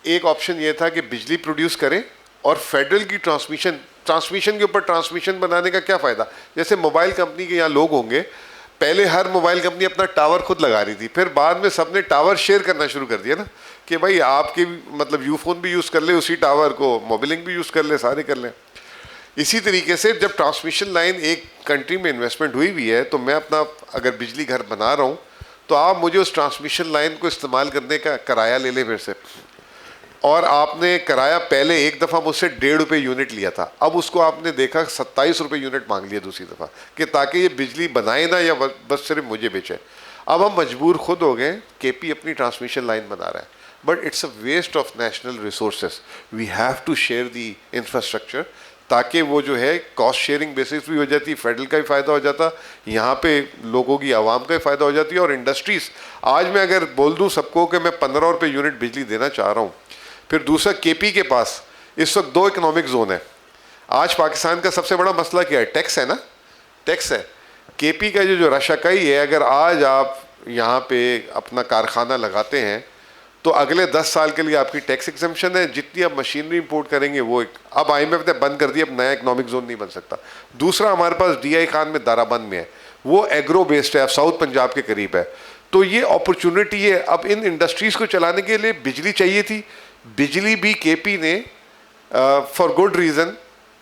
एक ऑप्शन ये था कि बिजली प्रोड्यूस करें और फेडरल की ट्रांसमिशन के ऊपर ट्रांसमिशन बनाने का क्या फ़ायदा। जैसे मोबाइल कंपनी के यहाँ लोग होंगे, पहले हर मोबाइल कंपनी अपना टावर खुद लगा रही थी, फिर बाद में सबने टावर शेयर करना शुरू कर दिया ना, कि भाई आपके मतलब यूफोन भी यूज़ कर ले उसी टावर को, मोबाइलिंग भी यूज़ कर ले, सारे कर लें। इसी तरीके से जब ट्रांसमिशन लाइन एक कंट्री में इन्वेस्टमेंट हुई हुई है, तो मैं अपना अगर बिजली घर बना रहा हूँ तो आप मुझे उस ट्रांसमिशन लाइन को इस्तेमाल करने का किराया ले लें मेरे से। और आपने किराया पहले एक दफ़ा मुझसे 1.5 रुपये यूनिट लिया था, अब उसको आपने देखा 27 रुपये यूनिट मांग लिया दूसरी दफ़ा, कि ताकि ये बिजली बनाए ना या बस सिर्फ मुझे बेचे। अब हम मजबूर खुद हो गए, केपी अपनी ट्रांसमिशन लाइन बना रहा है, but it's a waste of national resources. We have to share the infrastructure, ताकि वो जो है कॉस्ट शेयरिंग बेसिस भी हो जाती, फेडरल का भी फ़ायदा हो जाता, यहाँ पे लोगों की आवाम का भी फ़ायदा हो जाती है। और इंडस्ट्रीज़, आज मैं अगर बोल दूँ सबको कि मैं 15 रुपये यूनिट बिजली देना चाह रहा हूँ, फिर दूसरा केपी के पास इस वक्त 2 इकोनॉमिक जोन है। आज पाकिस्तान का सबसे बड़ा मसला क्या है? टैक्स है ना, टैक्स है। केपी का जो रशाकई है, अगर आज आप यहाँ पे अपना कारखाना लगाते हैं तो अगले 10 साल के लिए आपकी टैक्स एग्जम्पशन है। जितनी आप मशीनरी इंपोर्ट करेंगे वो अब IMF ने बंद कर दिया, अब नया इकोनॉमिक जोन नहीं बन सकता। दूसरा हमारे पास DI खान में दाराबंद में है, वो एग्रो बेस्ड है, साउथ पंजाब के करीब है। तो ये अपॉर्चुनिटी है। अब इन इंडस्ट्रीज़ को चलाने के लिए बिजली चाहिए थी, बिजली भी केपी ने फॉर गुड रीज़न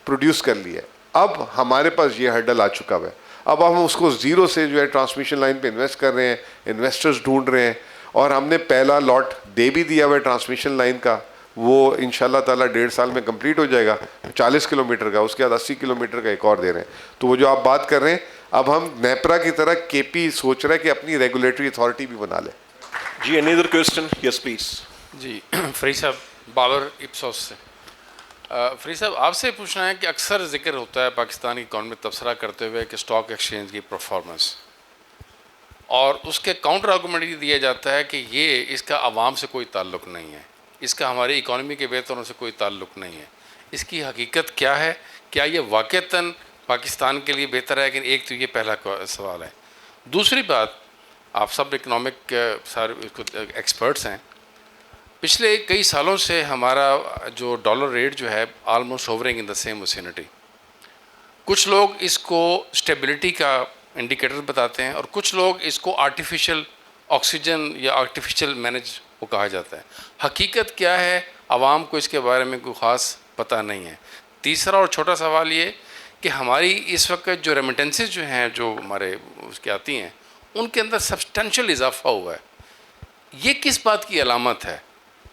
प्रोड्यूस कर ली है। अब हमारे पास ये हर्डल आ चुका है, अब हम उसको ज़ीरो से जो है ट्रांसमिशन लाइन पे इन्वेस्ट कर रहे हैं, इन्वेस्टर्स ढूंढ रहे हैं, और हमने पहला लॉट दे भी दिया हुआ है ट्रांसमिशन लाइन का। वो इंशाल्लाह ताला 1.5 साल में कंप्लीट हो जाएगा, 40 किलोमीटर का, उसके बाद 80 किलोमीटर का एक और दे रहे हैं। तो वो जो आप बात कर रहे हैं, अब हम नेपरा की तरह केपी सोच रहे हैं कि अपनी रेगुलेटरी अथॉरिटी भी बना ले। जी, any other question? Yes please. जी फ्री साहब, बाबर इप्सोस से। फ्री साहब, आपसे पूछना है कि अक्सर जिक्र होता है पाकिस्तान की इकॉनमी में तबसरा करते हुए कि स्टॉक एक्सचेंज की परफॉर्मेंस, और उसके काउंटर आर्गूमेंट ये दिया जाता है कि ये इसका आवाम से कोई ताल्लुक़ नहीं है, इसका हमारी इकॉनमी के बेहतर होने से कोई ताल्लुक़ नहीं है। इसकी हकीकत क्या है? क्या ये वाक़तन पाकिस्तान के लिए बेहतर है कि? एक तो ये पहला सवाल है। दूसरी बात, आप सब इकनॉमिक सारे एक्सपर्ट्स हैं, पिछले कई सालों से हमारा जो डॉलर रेट जो है almost hovering in the same vicinity. कुछ लोग इसको स्टेबिलिटी का इंडिकेटर बताते हैं, और कुछ लोग इसको आर्टिफिशियल ऑक्सीजन या आर्टिफिशियल मैनेज वो कहा जाता है। हकीकत क्या है, आवाम को इसके बारे में कोई ख़ास पता नहीं है। तीसरा और छोटा सवाल ये कि हमारी इस वक्त जो रेमिटेंसेस जो हैं, जो हमारे उसकी आती हैं, उनके अंदर सब्सटेंशियल इजाफा हुआ है। ये किस बात की अलामत है?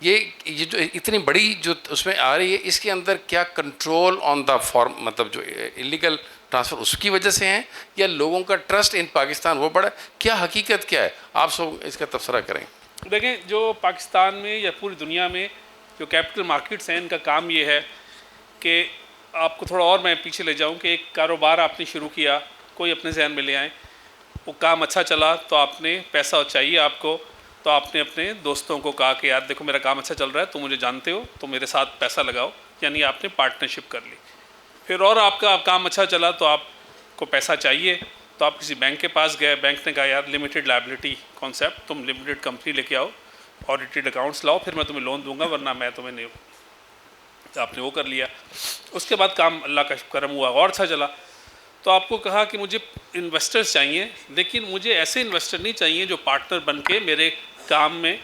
ये जो इतनी बड़ी जो उसमें आ रही है, इसके अंदर क्या कंट्रोल ऑन द फॉर्म, मतलब जो इलीगल ट्रांसफ़र उसकी वजह से हैं, या लोगों का ट्रस्ट इन पाकिस्तान वो बढ़ा? क्या हकीकत क्या है, आप सब इसका तबसरा करें। देखें, जो पाकिस्तान में या पूरी दुनिया में जो कैपिटल मार्केट्स हैं, इनका काम ये है कि आपको थोड़ा और मैं पीछे ले जाऊं कि एक कारोबार आपने शुरू किया, कोई अपने जहन में ले आए, वो काम अच्छा चला तो आपने पैसा चाहिए आपको, तो आपने अपने दोस्तों को कहा कि यार देखो मेरा काम अच्छा चल रहा है, तुम मुझे जानते हो तो मेरे साथ पैसा लगाओ, यानी आपने पार्टनरशिप कर ली। फिर और आपका काम अच्छा चला तो आपको पैसा चाहिए, तो आप किसी बैंक के पास गए, बैंक ने कहा यार लिमिटेड लायबिलिटी कॉन्सेप्ट, तुम लिमिटेड कंपनी लेके आओ, ऑडिटेड अकाउंट्स लाओ, फिर मैं तुम्हें लोन दूंगा, वरना मैं तुम्हें नहीं। तो आपने वो कर लिया। उसके बाद काम अल्लाह का करम हुआ और अच्छा चला, तो आपको कहा कि मुझे इन्वेस्टर्स चाहिए, लेकिन मुझे ऐसे इन्वेस्टर नहीं चाहिए जो पार्टनर बन के मेरे काम में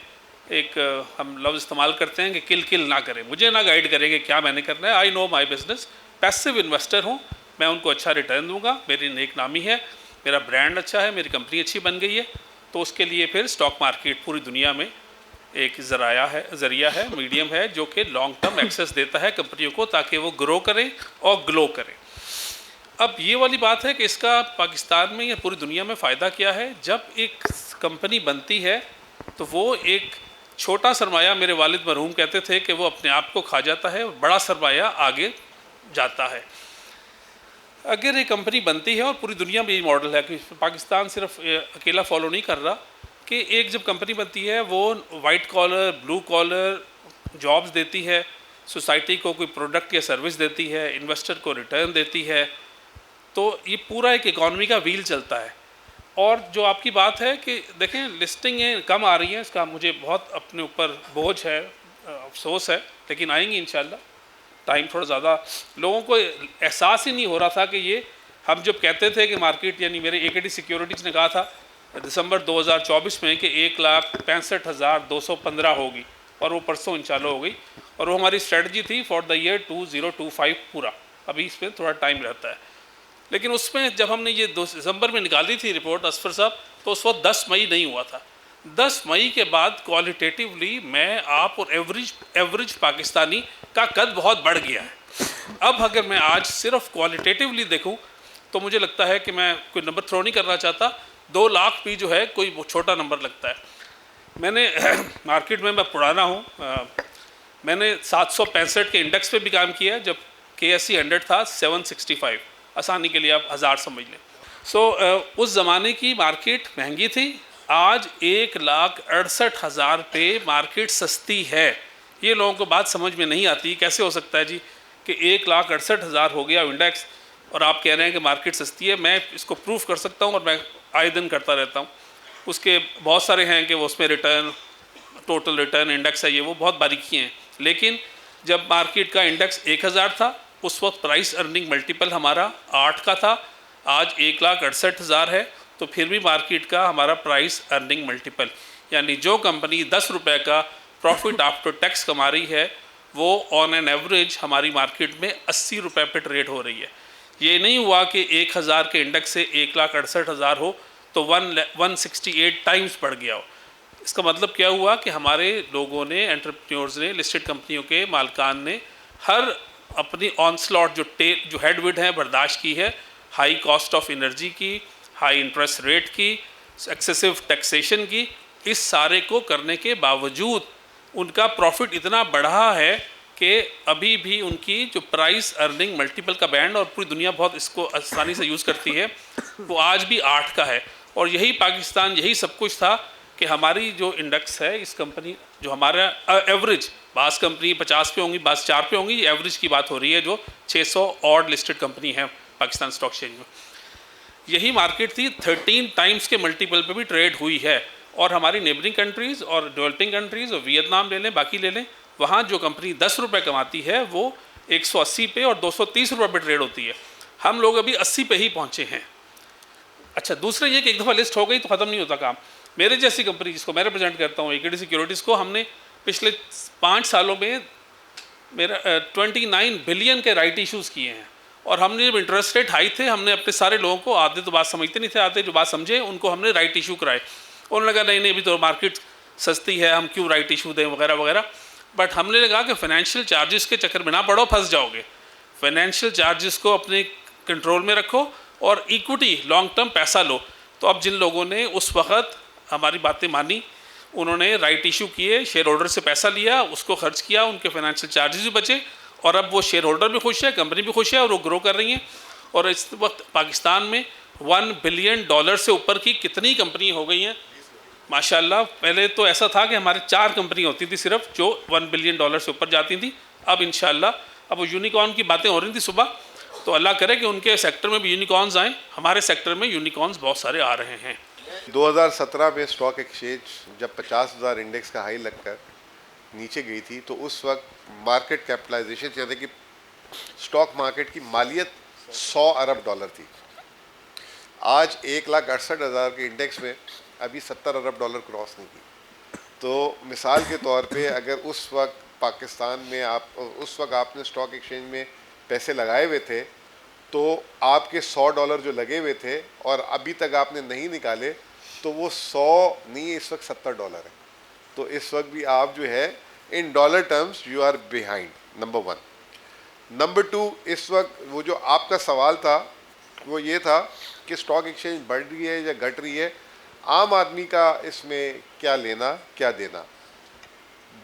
एक हम लफ्ज़ इस्तेमाल करते हैं कि किल ना करें, मुझे ना गाइड करें कि क्या मैंने करना है। I know my business, passive investor हूँ मैं, उनको अच्छा रिटर्न दूंगा, मेरी नेक नामी है, मेरा ब्रांड अच्छा है, मेरी कंपनी अच्छी बन गई है, तो उसके लिए फिर स्टॉक मार्केट पूरी दुनिया में एक ज़रिया है, मीडियम है, जो कि लॉन्ग टर्म एक्सेस देता है कंपनियों को ताकि वो ग्रो करें और ग्लो करें। अब ये वाली बात है कि इसका पाकिस्तान में या पूरी दुनिया में फ़ायदा क्या है। जब एक कंपनी बनती है तो वो एक छोटा सरमाया, मेरे वालिद मरहूम कहते थे कि वो अपने आप को खा जाता है, बड़ा सरमाया आगे जाता है। अगर ये कंपनी बनती है, और पूरी दुनिया में ये मॉडल है कि पाकिस्तान सिर्फ अकेला फॉलो नहीं कर रहा, कि एक जब कंपनी बनती है वो white collar blue collar jobs देती है, सोसाइटी को कोई प्रोडक्ट या सर्विस देती है, इन्वेस्टर को रिटर्न देती है, तो ये पूरा एक इकॉनमी का व्हील चलता है। और जो आपकी बात है कि देखें लिस्टिंगें कम आ रही हैं, इसका मुझे बहुत अपने ऊपर बोझ है, अफसोस है, लेकिन आएंगी इंशाल्लाह। टाइम थोड़ा 65 लोगों को एहसास ही नहीं हो रहा था कि ये हम जब कहते थे कि मार्केट, यानी मेरे AKD सिक्योरिटीज़ ने कहा था दिसंबर 2024 में कि 1,65,215 होगी, और वो परसों इंशाल्लाह हो गई, और वो हमारी स्ट्रेटजी थी फॉर द ईयर 2025 पूरा। अभी इसमें थोड़ा टाइम रहता है, लेकिन उसमें जब हमने ये दिसंबर में निकाली थी रिपोर्ट असफर साहब, तो उस वक्त 10 मई नहीं हुआ था। 10 मई के बाद क्वालिटेटिवली मैं, आप और एवरेज पाकिस्तानी का कद बहुत बढ़ गया है। अब अगर मैं आज सिर्फ क्वालिटेटिवली देखूं तो मुझे लगता है कि मैं कोई नंबर थ्रो नहीं करना चाहता, 2 लाख भी जो है कोई छोटा नंबर लगता है। मैंने मार्केट में, मैं पुराना हूँ, मैंने 765 के इंडेक्स पे भी काम किया जब KSE 100 था 765, आसानी के लिए आप 1000 समझ लें। उस ज़माने की मार्केट महंगी थी, आज 1,68,000 पे मार्केट सस्ती है। ये लोगों को बात समझ में नहीं आती, कैसे हो सकता है जी कि 1,68,000 हो गया इंडेक्स और आप कह रहे हैं कि मार्केट सस्ती है। मैं इसको प्रूफ कर सकता हूँ और मैं आए दिन करता रहता हूँ। उसके बहुत सारे हैं कि वो उसमें रिटर्न, टोटल रिटर्न इंडेक्स है, ये वो बहुत बारीकी हैं। लेकिन जब मार्केट का इंडेक्स 1,000 था उस वक्त प्राइस अर्निंग मल्टीपल हमारा 8 का था, आज 1,68,000 है, तो फिर भी मार्केट का हमारा प्राइस अर्निंग मल्टीपल, यानी जो कंपनी 10 रुपये का प्रॉफिट आफ्टर टैक्स कमा रही है वो ऑन एन एवरेज हमारी मार्केट में 80 रुपये पे ट्रेड हो रही है। ये नहीं हुआ कि 1,000 के इंडेक्स से 1,68,000 हो तो 168 टाइम्स बढ़ गया हो। इसका मतलब क्या हुआ कि हमारे लोगों ने, एंटरप्रेन्योर्स ने, लिस्टेड कंपनियों के मालकान ने हर अपनी ऑनस्लॉट जो हेडविड है बर्दाश्त की है, हाई कॉस्ट ऑफ एनर्जी की, हाई इंटरेस्ट रेट की, एक्सेसिव टैक्सेशन की। इस सारे को करने के बावजूद उनका प्रॉफिट इतना बढ़ा है कि अभी भी उनकी जो प्राइस अर्निंग मल्टीपल का बैंड, और पूरी दुनिया बहुत इसको आसानी से यूज़ करती है, वो आज भी 8 का है। और यही पाकिस्तान, यही सब कुछ था कि हमारी जो इंडेक्स है, इस कंपनी जो हमारा एवरेज, बास कंपनी 50 पे होंगी, बास 4 पे होंगी, एवरेज की बात हो रही है, जो 600 और लिस्टेड कंपनी है पाकिस्तान स्टॉक एक्सचेंज में। यही मार्केट थी 13 टाइम्स के मल्टीपल पे भी ट्रेड हुई है। और हमारी नेबरिंग कंट्रीज़ और डेवलपिंग कंट्रीज़ और वियतनाम ले लें, बाकी ले लें, वहाँ जो कंपनी 10 रुपये कमाती है वो 180 पे और 230 रुपये पे ट्रेड होती है। हम लोग अभी 80 पे ही पहुँचे हैं। अच्छा, दूसरा ये कि एक दफ़ा लिस्ट हो गई तो ख़त्म नहीं होता काम। मेरे जैसी कंपनी जिसको मैं रिप्रेजेंट करता हूँ, इक्विटी सिक्योरिटीज़ को, हमने पिछले 5 सालों में मेरा 29 बिलियन के राइट इश्यूज़ किए हैं। और हमने जब इंटरेस्ट रेट हाई थे, हमने अपने सारे लोगों को, आधे तो बात समझते नहीं थे, आधे जो बात समझे उनको हमने राइट इशू कराए। उन्होंने कहा नहीं नहीं, अभी तो मार्केट सस्ती है, हम क्यों राइट इशू दें वगैरह वगैरह। बट हमने कहा कि फाइनेंशियल चार्जेस के चक्कर में ना पड़ो, फंस जाओगे। फाइनेंशियल चार्जेस को अपने कंट्रोल में रखो और इक्विटी लॉन्ग टर्म पैसा लो। तो अब जिन लोगों ने उस वक्त हमारी बातें मानी, उन्होंने राइट इशू किए, शेयर होल्डर से पैसा लिया, उसको खर्च किया, उनके फाइनेंशियल चार्जेस भी बचे, और अब वो शेयर होल्डर भी खुश है, कंपनी भी खुश है, और वो ग्रो कर रही हैं। और इस वक्त पाकिस्तान में $1 बिलियन से ऊपर की कितनी कंपनी हो गई हैं माशाल्लाह। पहले तो ऐसा था कि हमारे 4 कंपनी होती थी सिर्फ जो $1 बिलियन से ऊपर जाती थी। अब इंशाल्लाह, अब वो यूनिकॉर्न की बातें हो रही थी सुबह, तो अल्लाह करे कि उनके सेक्टर में भी यूनिकॉर्न्स आएँ। हमारे सेक्टर में यूनिकॉर्न्स बहुत सारे आ रहे हैं। 2017 में स्टॉक एक्सचेंज जब 50,000 इंडेक्स का हाई लगकर नीचे गई थी, तो उस वक्त मार्केट कैपिटलाइजेशन यानी कि स्टॉक मार्केट की मालियत $100 अरब थी। आज 1,68,000 के इंडेक्स में अभी $70 अरब क्रॉस नहीं की। तो मिसाल के तौर पे अगर उस वक्त पाकिस्तान में उस वक्त आपने स्टॉक एक्सचेंज में पैसे लगाए हुए थे, तो आपके $100 जो लगे हुए थे और अभी तक आपने नहीं निकाले, तो वो 100 नहीं, इस वक्त $70 है। तो इस वक्त भी आप जो है in dollar terms you are behind, number 1। Number 2, इस वक्त वो जो आपका सवाल था वो ये था कि स्टॉक एक्सचेंज बढ़ रही है या घट रही है, आम आदमी का इसमें क्या लेना क्या देना।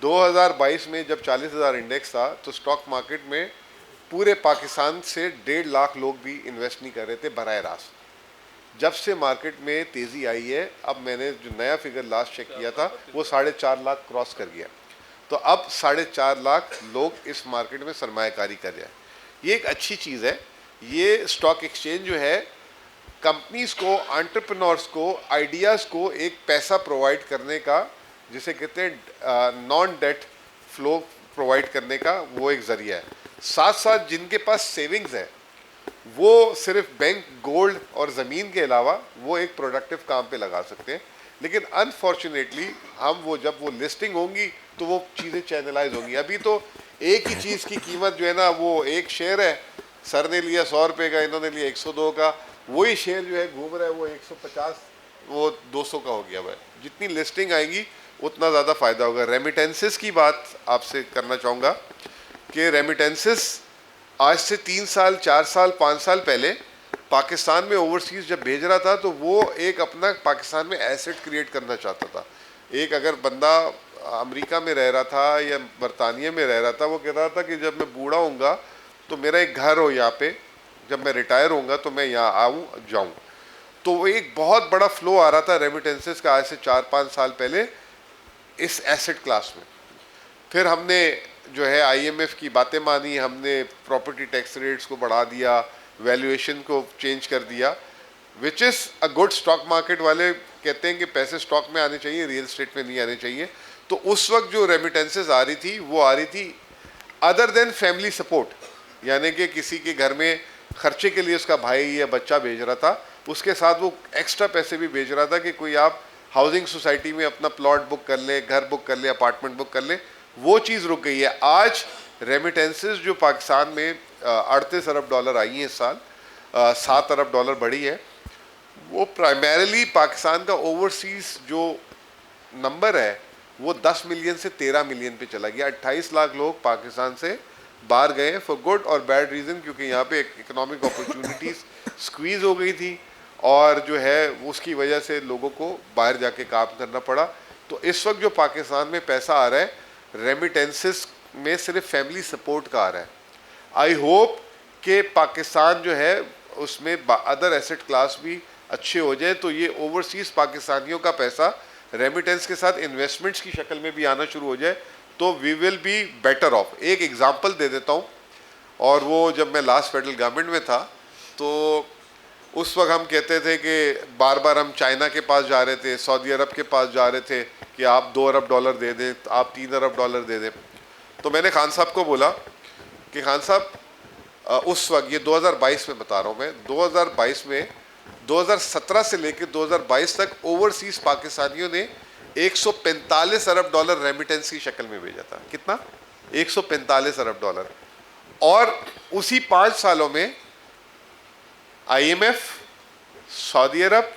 2022 में जब 40,000 इंडेक्स था, तो स्टॉक मार्केट में पूरे पाकिस्तान से 1.5 लाख लोग भी इन्वेस्ट नहीं कर रहे थे बराह रास्त। जब से मार्केट में तेज़ी आई है, अब मैंने जो नया फिगर लास्ट चेक किया था वो 4.5 लाख क्रॉस कर गया। तो अब 4.5 लाख लोग इस मार्केट में सरमायाकारी कर रहे हैं। ये एक अच्छी चीज़ है। ये स्टॉक एक्सचेंज जो है कंपनीज को, एंटरप्रेन्योर्स को, आइडियाज़ को एक पैसा प्रोवाइड करने का, जिसे कहते हैं नॉन डेट फ्लो प्रोवाइड करने का, वो एक ज़रिया है। साथ साथ जिनके पास सेविंग्स है, वो सिर्फ बैंक, गोल्ड और ज़मीन के अलावा वो एक प्रोडक्टिव काम पे लगा सकते हैं। लेकिन अनफॉर्चुनेटली हम जब वो लिस्टिंग होंगी तो वो चीज़ें चैनलाइज होंगी। अभी तो एक ही चीज़ की कीमत जो है ना, वो एक शेयर है, सर ने लिया 100 रुपये का, इन्होंने लिया 102 का, वही शेयर जो है घूम रहा है वो 150, वो 200 का हो गया हुआ है। जितनी लिस्टिंग आएगी उतना ज़्यादा फ़ायदा होगा। रेमिटेंसेस की बात आपसे करना चाहूँगा कि रेमिटेंसेस आज से 3 साल, 4 साल, 5 साल पहले पाकिस्तान में ओवरसीज़ जब भेज रहा था, तो वो एक अपना पाकिस्तान में एसेट क्रिएट करना चाहता था। एक अगर बंदा अमेरिका में रह रहा था या बरतानिया में रह रहा था, वो कह रहा था कि जब मैं बूढ़ा होऊंगा तो मेरा एक घर हो यहाँ पे, जब मैं रिटायर होऊंगा तो मैं यहाँ आऊँ जाऊँ। तो वो एक बहुत बड़ा फ्लो आ रहा था रेमिटेंसेस का आज से 4-5 साल पहले इस एसेट क्लास में। फिर हमने जो है IMF की बातें मानी, हमने प्रॉपर्टी टैक्स रेट्स को बढ़ा दिया, वैल्यूएशन को चेंज कर दिया, which is a good. Stock market वाले कहते हैं कि पैसे स्टॉक में आने चाहिए, रियल एस्टेट में नहीं आने चाहिए। तो उस वक्त जो रेमिटेंसेस आ रही थी, वो आ रही थी अदर देन फैमिली सपोर्ट, यानी कि किसी के घर में खर्चे के लिए उसका भाई या बच्चा भेज रहा था, उसके साथ वो एक्स्ट्रा पैसे भी भेज रहा था कि कोई आप हाउसिंग सोसाइटी में अपना प्लॉट बुक कर ले, घर बुक कर ले, अपार्टमेंट बुक कर ले। वो चीज़ रुक गई है। आज रेमिटेंसेस जो पाकिस्तान में 38 अरब डॉलर आई हैं इस साल, 7 अरब डॉलर बढ़ी है, वो प्राइमरीली पाकिस्तान का ओवरसीज़ जो नंबर है वो 10 मिलियन से 13 मिलियन पे चला गया। 28 लाख लोग पाकिस्तान से बाहर गए हैं फॉर गुड और बैड रीज़न, क्योंकि यहाँ पे इकोनॉमिक अपॉर्चुनिटीज़ स्क्वीज़ हो गई थी और जो है उसकी वजह से लोगों को बाहर जाके काम करना पड़ा। तो इस वक्त जो पाकिस्तान में पैसा आ रहा है रेमिटेंसेस में सिर्फ फैमिली सपोर्ट का आ रहा है। आई होप कि पाकिस्तान जो है उसमें अदर एसेट क्लास भी अच्छे हो जाए, तो ये ओवरसीज़ पाकिस्तानियों का पैसा रेमिटेंस के साथ इन्वेस्टमेंट्स की शक्ल में भी आना शुरू हो जाए, तो we will be better off. एक एग्जांपल दे देता हूँ, और वो जब मैं लास्ट फेडरल गवर्नमेंट में था, तो उस वक्त हम कहते थे कि बार बार हम चाइना के पास जा रहे थे, सऊदी अरब के पास जा रहे थे कि आप 2 अरब डॉलर दे दें, आप 3 अरब डॉलर दे दें। तो मैंने खान साहब को बोला कि खान साहब, उस वक्त, ये 2022 में बता रहा हूँ मैं, 2022 में 2017 से लेकर 2022 तक ओवरसीज पाकिस्तानियों ने 145 अरब डॉलर रेमिटेंस की शक्ल में भेजा था। कितना? 145 अरब डॉलर। और उसी 5 सालों में IMF, Saudi Arab,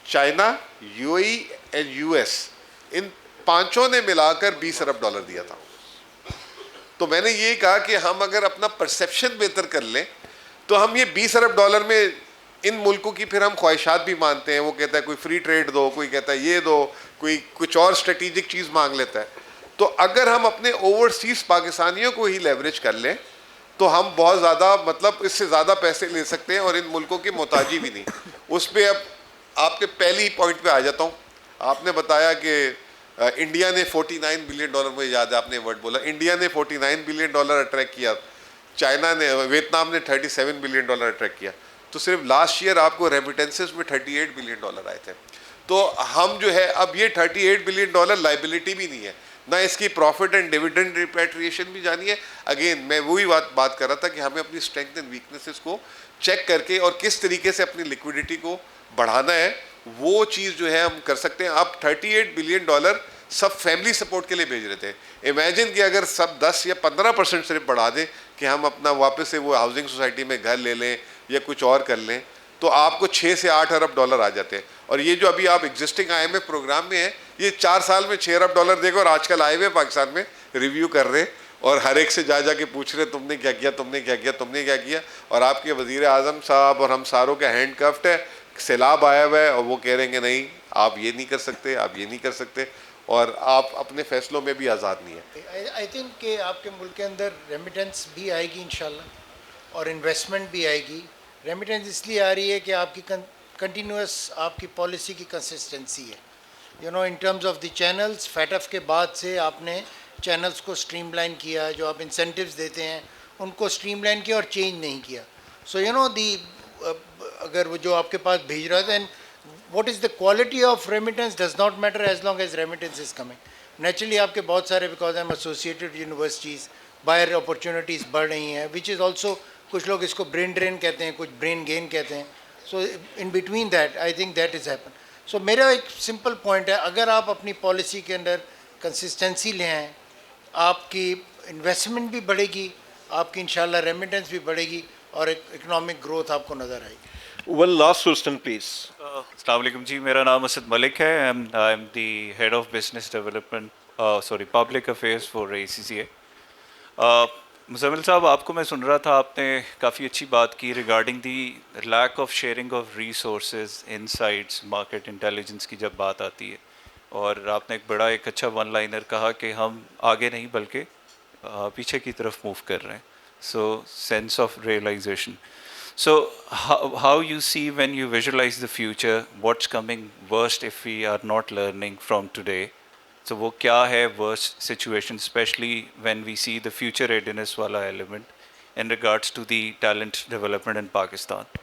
China, UAE and US, इन पांचों ने मिलाकर 20 अरब डॉलर दिया था। तो मैंने ये कहा कि हम अगर अपना परसेप्शन बेहतर कर लें तो हम ये 20 अरब डॉलर में इन मुल्कों की फिर हम ख्वाहिशात भी मानते हैं। वो कहता है कोई फ्री ट्रेड दो, कोई कहता है ये दो, कोई कुछ और स्ट्रेटेजिक चीज़ मांग लेता है। तो अगर हम अपने ओवरसीज पाकिस्तानियों को ही लेवरेज कर लें तो हम बहुत ज़्यादा, मतलब इससे ज़्यादा पैसे ले सकते हैं और इन मुल्कों की मोहताजी भी नहीं। उस पर अब आपके पहले ही पॉइंट पे आ जाता हूँ। आपने बताया कि इंडिया ने 49 बिलियन डॉलर, मुझे याद है आपने वर्ड बोला, इंडिया ने 49 बिलियन डॉलर अट्रैक्ट किया, चाइना ने, वियतनाम ने 37 बिलियन डॉलर अट्रैक्ट किया। तो सिर्फ लास्ट ईयर आपको रेमिटेंसेस में 38 बिलियन डॉलर आए थे। तो हम जो है अब ये 38 बिलियन डॉलर लाइबिलिटी भी नहीं है, ना इसकी प्रॉफिट एंड डिविडेंड रिपैट्रिएशन भी जानी है। अगेन मैं वही बात कर रहा था कि हमें अपनी स्ट्रेंथ एंड वीकनेसेस को चेक करके और किस तरीके से अपनी लिक्विडिटी को बढ़ाना है, वो चीज़ जो है हम कर सकते हैं। अब 38 बिलियन डॉलर सब फैमिली सपोर्ट के लिए भेज रहे थे। इमेजिन कि अगर सब 10 या 15% सिर्फ बढ़ा दें कि हम अपना वापस से वो हाउसिंग सोसाइटी में घर ले लें या कुछ और कर लें, तो आपको 6 से 8 अरब डॉलर आ जाते हैं। और ये जो अभी आप एग्जिस्टिंग IMF प्रोग्राम में है, ये 4 साल में 6 अरब डॉलर देगा। और आजकल आए हुए पाकिस्तान में रिव्यू कर रहे और हर एक से जा के पूछ रहे तुमने क्या किया, तुमने क्या किया, तुमने क्या किया। और आपके वज़ीर आज़म साहब और हम सारों का हैंड कफ्ट है, सैलाब आया हुआ है और वो कह रहे हैं कि नहीं आप ये नहीं कर सकते, आप ये नहीं कर सकते, और आप अपने फैसलों में भी आज़ाद नहीं है। आई थिंक कि आपके मुल्क के अंदर रेमिटेंस भी आएगी इंशाल्लाह, और इन्वेस्टमेंट भी आएगी। रेमिटेंस इसलिए आ रही है कि आपकी कंटिन्यूस आपकी पॉलिसी की कंसिस्टेंसी है। You know, in terms of the channels, FATF के बाद से आपने चैनल्स को स्ट्रीमलाइन किया, जो आप इंसेंटिव्स देते हैं उनको स्ट्रीमलाइन किया और चेंज नहीं किया। सो यू नो दी अगर वो जो आपके पास भेज रहा था, what is the quality of remittance does not matter as long as remittance is coming. Naturally आपके बहुत सारे, because I'm associated with universities, buyer opportunities बढ़ रही हैं, which is also, कुछ लोग इसको brain drain कहते हैं, कुछ brain gain कहते हैं. So in between that, I think that is happen. So मेरा एक simple point है, अगर आप अपनी policy के अंदर consistency ले आएँ, आपकी investment भी बढ़ेगी, आपकी इंशाल्लाह remittance भी बढ़ेगी और एक economic growth आपको नज़र आएगी. One last question, please. अस्सलाम वालेकुम जी, मेरा नाम असद मलिक है। I am the head of business development, public affairs for ACCA। Muzammil साहब, आपको मैं सुन रहा था, आपने काफ़ी अच्छी बात की regarding the lack of sharing of resources, insights, market intelligence की जब बात आती है, और आपने एक अच्छा वन लाइनर कहा कि हम आगे नहीं बल्कि पीछे की तरफ मूव कर रहे हैं। So sense of realisation. So how you see when you visualize the future, what's coming worst if we are not learning from today? So वो क्या है worst situation, especially when we see the future readiness वाला element in regards to the talent development in Pakistan.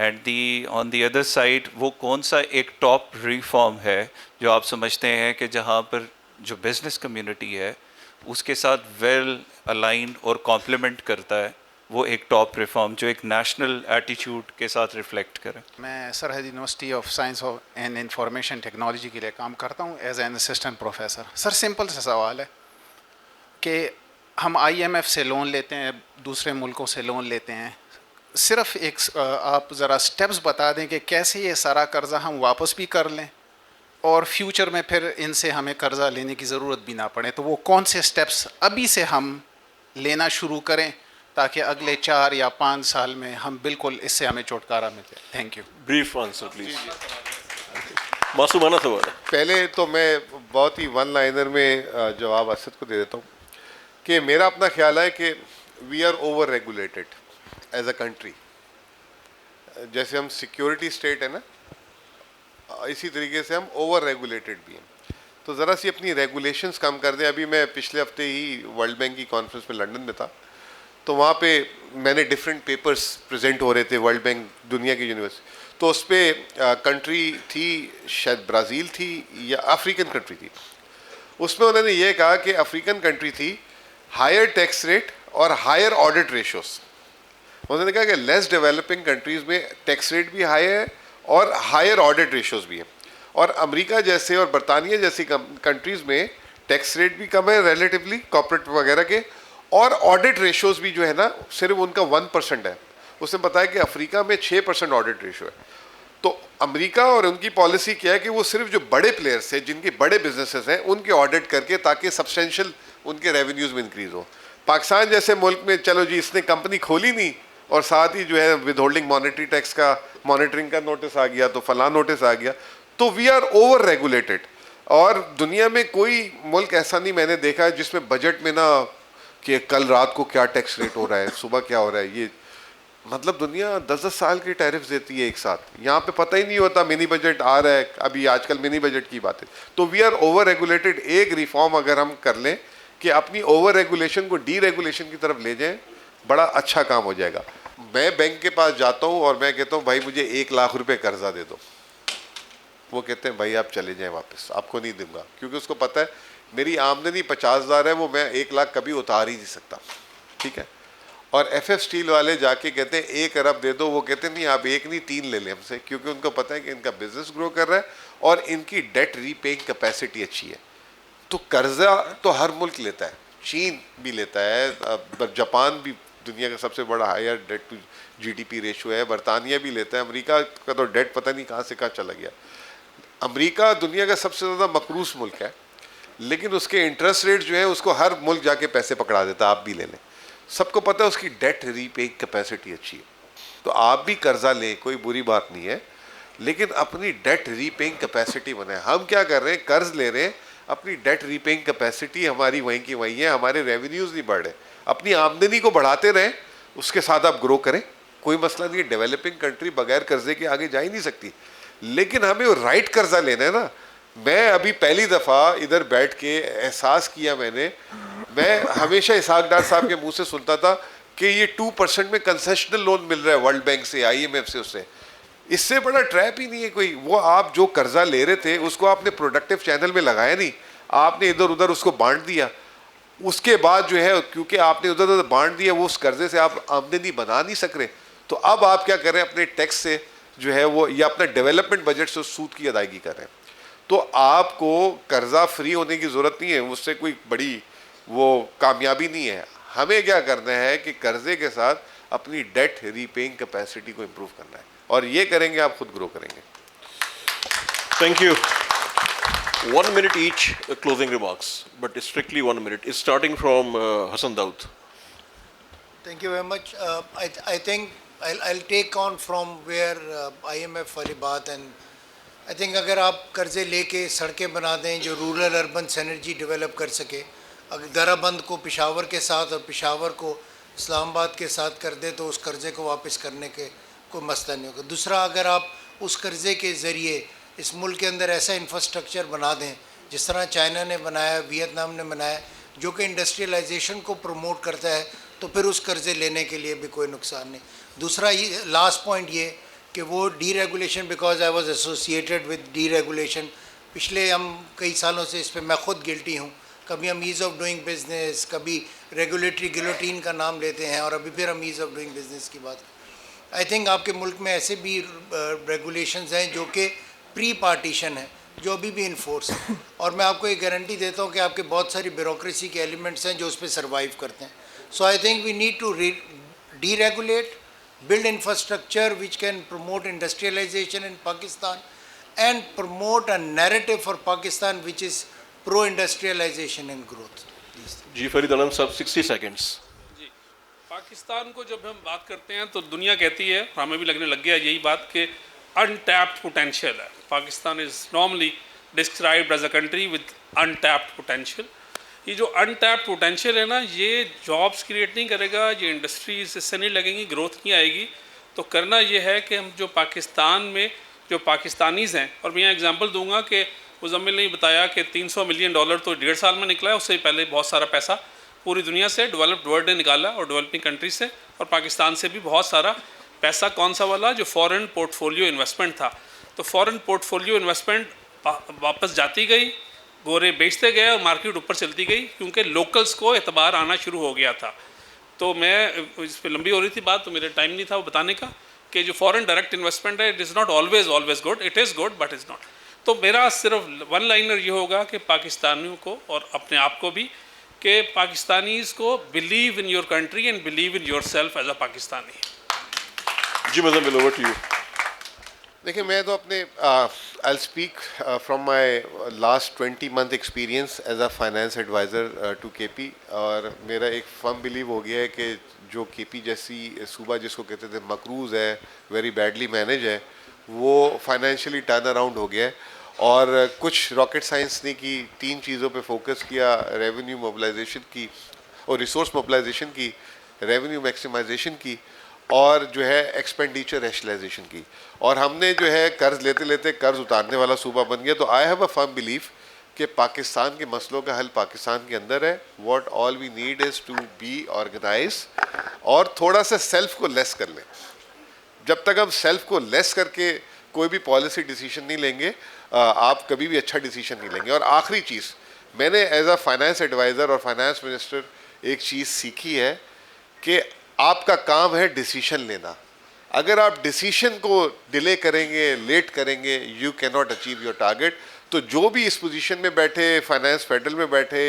And on the other side, वो कौन सा एक top reform है जो आप समझते हैं कि जहाँ पर जो business community है उसके साथ well aligned और complement करता है, वो एक टॉप रिफॉर्म जो एक नेशनल एटीट्यूड के साथ रिफ्लेक्ट करे? मैं Sarhad university of science and information technology के लिए काम करता हूँ as an assistant professor. Sir, simple सा सवाल है कि हम IMF से लोन लेते हैं, दूसरे मुल्कों से लोन लेते हैं, सिर्फ एक आप ज़रा स्टेप्स बता दें कि कैसे ये सारा कर्ज़ा हम वापस भी कर लें और फ्यूचर में फिर इनसे हमें कर्ज़ा लेने की ज़रूरत भी ना पड़े। तो वो कौन से स्टेप्स अभी से हम लेना शुरू करें ताकि अगले 4 या 5 साल में हम बिल्कुल इससे हमें छुटकारा मिले? Thank you. Brief answer, please. मासूमाना सवाल है. पहले तो मैं बहुत ही वन लाइनर में जवाब असद को दे देता हूँ कि मेरा अपना ख्याल है कि we are over regulated as a country. जैसे हम सिक्योरिटी स्टेट है ना, इसी तरीके से हम ओवर रेगुलेटेड भी हैं. तो ज़रा सी अपनी रेगुलेशंस कम कर दें. अभी मैं पिछले हफ्ते ही वर्ल्ड बैंक की कॉन्फ्रेंस में लंदन में था, तो वहाँ पे मैंने डिफरेंट पेपर्स प्रेजेंट हो रहे थे, वर्ल्ड बैंक दुनिया की यूनिवर्सिटी. तो उस पर कंट्री थी, शायद ब्राज़ील थी या अफ्रीकन कंट्री थी. उसमें उन्होंने ये कहा कि अफ्रीकन कंट्री थी हायर टैक्स रेट और हायर ऑडिट रेशोस. उन्होंने कहा कि लेस डेवलपिंग कंट्रीज़ में टैक्स रेट भी हाई है और हायर ऑडिट रेशियोज भी है, और अमेरिका जैसे और बरतानिया जैसी कंट्रीज़ में टैक्स रेट भी कम है रिलेटिवली कॉर्पोरेट वगैरह के, और ऑडिट रेशियोज भी जो है ना सिर्फ उनका 1% है। उसने बताया कि अफ्रीका में 6% ऑडिट रेशियो है। तो अमेरिका और उनकी पॉलिसी क्या है कि वो सिर्फ जो बड़े प्लेयर्स हैं जिनके बड़े बिजनेसेस हैं उनके ऑडिट करके, ताकि सब्सटेंशियल उनके रेवेन्यूज़ में इंक्रीज़ हो। पाकिस्तान जैसे मुल्क में चलो जी इसने कंपनी खोली नहीं और साथ ही जो है विद होल्डिंग मॉनेटरी टैक्स का मॉनिटरिंग का नोटिस आ गया, तो फलां नोटिस आ गया, तो वी आर ओवर रेगुलेटेड। और दुनिया में कोई मुल्क ऐसा नहीं मैंने देखा है जिसमें बजट में ना कि कल रात को क्या टैक्स रेट हो रहा है, सुबह क्या हो रहा है, ये मतलब दुनिया 10-10 साल की टैरिफ देती है एक साथ। यहाँ पे पता ही नहीं होता मिनी बजट आ रहा है, अभी आजकल मिनी बजट की बात है। तो वी आर ओवर रेगुलेटेड। एक रिफॉर्म अगर हम कर लें कि अपनी ओवर रेगुलेशन को डी रेगुलेशन की तरफ ले जाएं, बड़ा अच्छा काम हो जाएगा। मैं बैंक के पास जाता हूँ और मैं कहता हूँ भाई मुझे 1 लाख रुपए कर्जा दे दो, वो कहते हैं भाई आप चले जाएं वापस, आपको नहीं दूंगा, क्योंकि उसको पता है मेरी आमदनी 50,000 है, वो मैं 1 लाख कभी उतार ही नहीं सकता। ठीक है। और FF स्टील वाले जाके कहते हैं 1 अरब दे दो, वो कहते हैं नहीं आप 1 नहीं 3 ले लें हमसे, क्योंकि उनको पता है कि इनका बिजनेस ग्रो कर रहा है और इनकी डेट रीपेइंग कैपेसिटी अच्छी है। तो कर्जा तो हर मुल्क लेता है, चीन भी लेता है, जापान भी दुनिया का सबसे बड़ा higher debt to GDP ratio है, बरतानिया भी लेता है, अमेरिका का तो डेट पता नहीं कहाँ से कहाँ चला गया। अमेरिका दुनिया का सबसे ज़्यादा मकरूस मुल्क है, लेकिन उसके इंटरेस्ट रेट जो है उसको हर मुल्क जाके पैसे पकड़ा देता है, आप भी ले लें। सबको पता है उसकी डेट रीपेइंग कैपेसिटी अच्छी है, तो आप भी कर्जा लें, कोई बुरी बात नहीं है, लेकिन अपनी डेट रीपेइंग कैपेसिटी बनाए। हम क्या कर रहे हैं, कर्ज ले रहे हैं, अपनी डेट रीपेइंग कैपेसिटी हमारी वहीं की वहीं है, हमारे रेवेन्यूज़ नहीं बढ़ रहे, अपनी आमदनी को बढ़ाते रहें, उसके साथ आप ग्रो करें, कोई मसला नहीं है। डेवलपिंग कंट्री बगैर कर्जे के आगे जा ही नहीं सकती, लेकिन हमें वो राइट कर्जा लेना है ना। मैं अभी पहली दफ़ा इधर बैठ के एहसास किया मैं हमेशा इसहाक डार साहब के मुंह से सुनता था कि ये 2% में कंसेशनल लोन मिल रहा है वर्ल्ड बैंक से, IMF से, उससे इससे बड़ा ट्रैप ही नहीं है कोई। वो आप जो कर्जा ले रहे थे उसको आपने प्रोडक्टिव चैनल में लगाया नहीं, आपने इधर उधर उसको बांट दिया। उसके बाद जो है क्योंकि आपने उधर उधर बांट दिया, वो उस कर्जे से आप आमदनी बना नहीं सक रहे, तो अब आप क्या कर रहे हैं, अपने टैक्स से जो है वो या अपने डेवलपमेंट बजट से सूद की अदायगी कर रहे हैं। तो आपको कर्जा फ्री होने की ज़रूरत नहीं है, उससे कोई बड़ी वो कामयाबी नहीं है। हमें क्या करना है कि कर्जे के साथ अपनी डेट रीपेइंग कैपेसिटी को इम्प्रूव करना है, और ये करेंगे आप खुद ग्रो करेंगे। Thank you. 1 minute each closing remarks, but strictly 1 minute. It's starting from Hassan Daud. Thank you very much. I think I'll take on from where IMF वाली बात, and I think अगर आप कर्जे लेके सड़कें बना दें जो रूरल अर्बन सिनर्जी डेवलप कर सके, अगर दराबंद को पेशावर के साथ और पेशावर को इस्लामाबाद के साथ कर दे, तो उस कर्जे को वापस करने के कोई मसला नहीं होगा। दूसरा, अगर आप उस कर्जे के ज़रिए इस मुल्क के अंदर ऐसा इंफ्रास्ट्रक्चर बना दें जिस तरह चाइना ने बनाया, वियतनाम ने बनाया, जो कि इंडस्ट्रियलाइजेशन को प्रमोट करता है, तो फिर उस कर्जे लेने के लिए भी कोई नुकसान नहीं। दूसरा ये लास्ट पॉइंट ये कि वो D regulation, because I was associated with D regulation, पिछले हम कई सालों से इस पर मैं खुद गिल्टी हूँ। कभी हम ईज़ ऑफ डूइंग बिजनेस, कभी रेगुलेटरी गिलोटीन का नाम लेते हैं, और अभी फिर हम ईज़ ऑफ डूइंग बिजनेस की बात। आई थिंक आपके मुल्क में ऐसे भी रेगुलेशंस हैं जो कि प्री पार्टीशन है, जो अभी भी इन्फोर्स है, और मैं आपको एक गारंटी देता हूँ कि आपके बहुत सारी ब्यूरोक्रेसी के एलिमेंट्स हैं जो उस पर सर्वाइव करते हैं। So I think we need to deregulate, build infrastructure which can promote industrialization in Pakistan and promote a narrative for Pakistan which is pro-industrialization and growth. Ji Farid Alam sir, 60 seconds. जी, पाकिस्तान को जब हम बात करते हैं तो दुनिया कहती है, हमें भी लगने लग गया यही बात, कि अनटैप्ड पोटेंशियल है। Pakistan is normally described as a country with untapped potential. ये जो अनटैप्ड पोटेंशियल है ना, ये जॉब्स क्रिएट नहीं करेगा, ये इंडस्ट्रीज इससे नहीं लगेंगी, ग्रोथ नहीं आएगी। तो करना ये है कि हम जो पाकिस्तान में जो पाकिस्तानीज़ हैं, और मैं यहाँ एग्जांपल दूंगा कि मुज़म्मिल ने बताया कि $300 मिलियन तो 1.5 साल में निकला है, उससे पहले बहुत सारा पैसा पूरी दुनिया से, डेवलप्ड वर्ल्ड ने निकाला, और डेवलपिंग कंट्री से और पाकिस्तान से भी बहुत सारा पैसा। कौन सा वाला? जो फॉरेन पोर्टफोलियो इन्वेस्टमेंट था। तो फॉरेन पोर्टफोलियो इन्वेस्टमेंट वापस जाती गई, गोरे बेचते गए और मार्केट ऊपर चलती गई, क्योंकि लोकल्स को एतबार आना शुरू हो गया था। तो मैं इस पर लंबी हो रही थी बात, तो मेरा टाइम नहीं था वो बताने का कि जो फॉरेन डायरेक्ट इन्वेस्टमेंट है, it is not always good, it is good but is not. तो मेरा सिर्फ वन लाइनर ये होगा कि पाकिस्तानियों को और अपने आप को भी, कि पाकिस्तानीज़ को believe in your country and believe in your self as a Pakistani. जी मुजम्मिल, ओवर टू यू। देखिए, मैं तो अपने I speak from my last 20 month experience as a finance adviser to KP, और मेरा एक फर्म बिलीव हो गया है कि जो केपी जैसी सूबा जिसको कहते थे मकरूज़ है, वेरी बैडली मैनेज है, वो फाइनेंशियली टर्न अराउंड हो गया है। और कुछ रॉकेट साइंस ने की, 3 चीज़ों पे फोकस किया, रेवेन्यू मोबिलाइजेशन की और रिसोर्स मोबिलाइजेशन की, रेवेन्यू मैक्सिमाइजेशन की, और जो है एक्सपेंडिचर रैशनलाइजेशन की। और हमने जो है कर्ज लेते लेते कर्ज उतारने वाला सूबा बन गया। तो I have a firm belief कि पाकिस्तान के मसलों का हल पाकिस्तान के अंदर है। What all we need is to be organize और थोड़ा सा सेल्फ को लेस कर लें। जब तक हम सेल्फ को लेस करके कोई भी पॉलिसी डिसीजन नहीं लेंगे, आप कभी भी अच्छा डिसीजन नहीं लेंगे। और आखिरी चीज़, मैंने एज अ फाइनेंस एडवाइज़र और फाइनेंस मिनिस्टर एक चीज़ सीखी है कि आपका काम है डिसीजन लेना। अगर आप डिसीजन को डिले करेंगे, लेट करेंगे, you can not achieve your target. तो जो भी इस पोजीशन में बैठे, फाइनेंस फेडरल में बैठे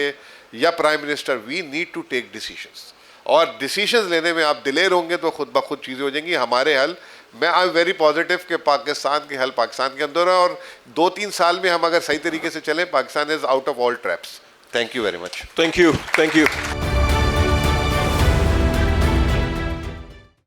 या prime minister, we need to take decisions. और डिसीजंस लेने में आप डिले होंगे तो खुद ब खुद चीज़ें हो जाएंगी। हमारे हल, मैं आई एम वेरी पॉजिटिव कि पाकिस्तान के हल पाकिस्तान के अंदर है, और 2-3 साल में हम अगर सही तरीके से चलें, Pakistan is out of all traps. Thank you very much. Thank you, thank you.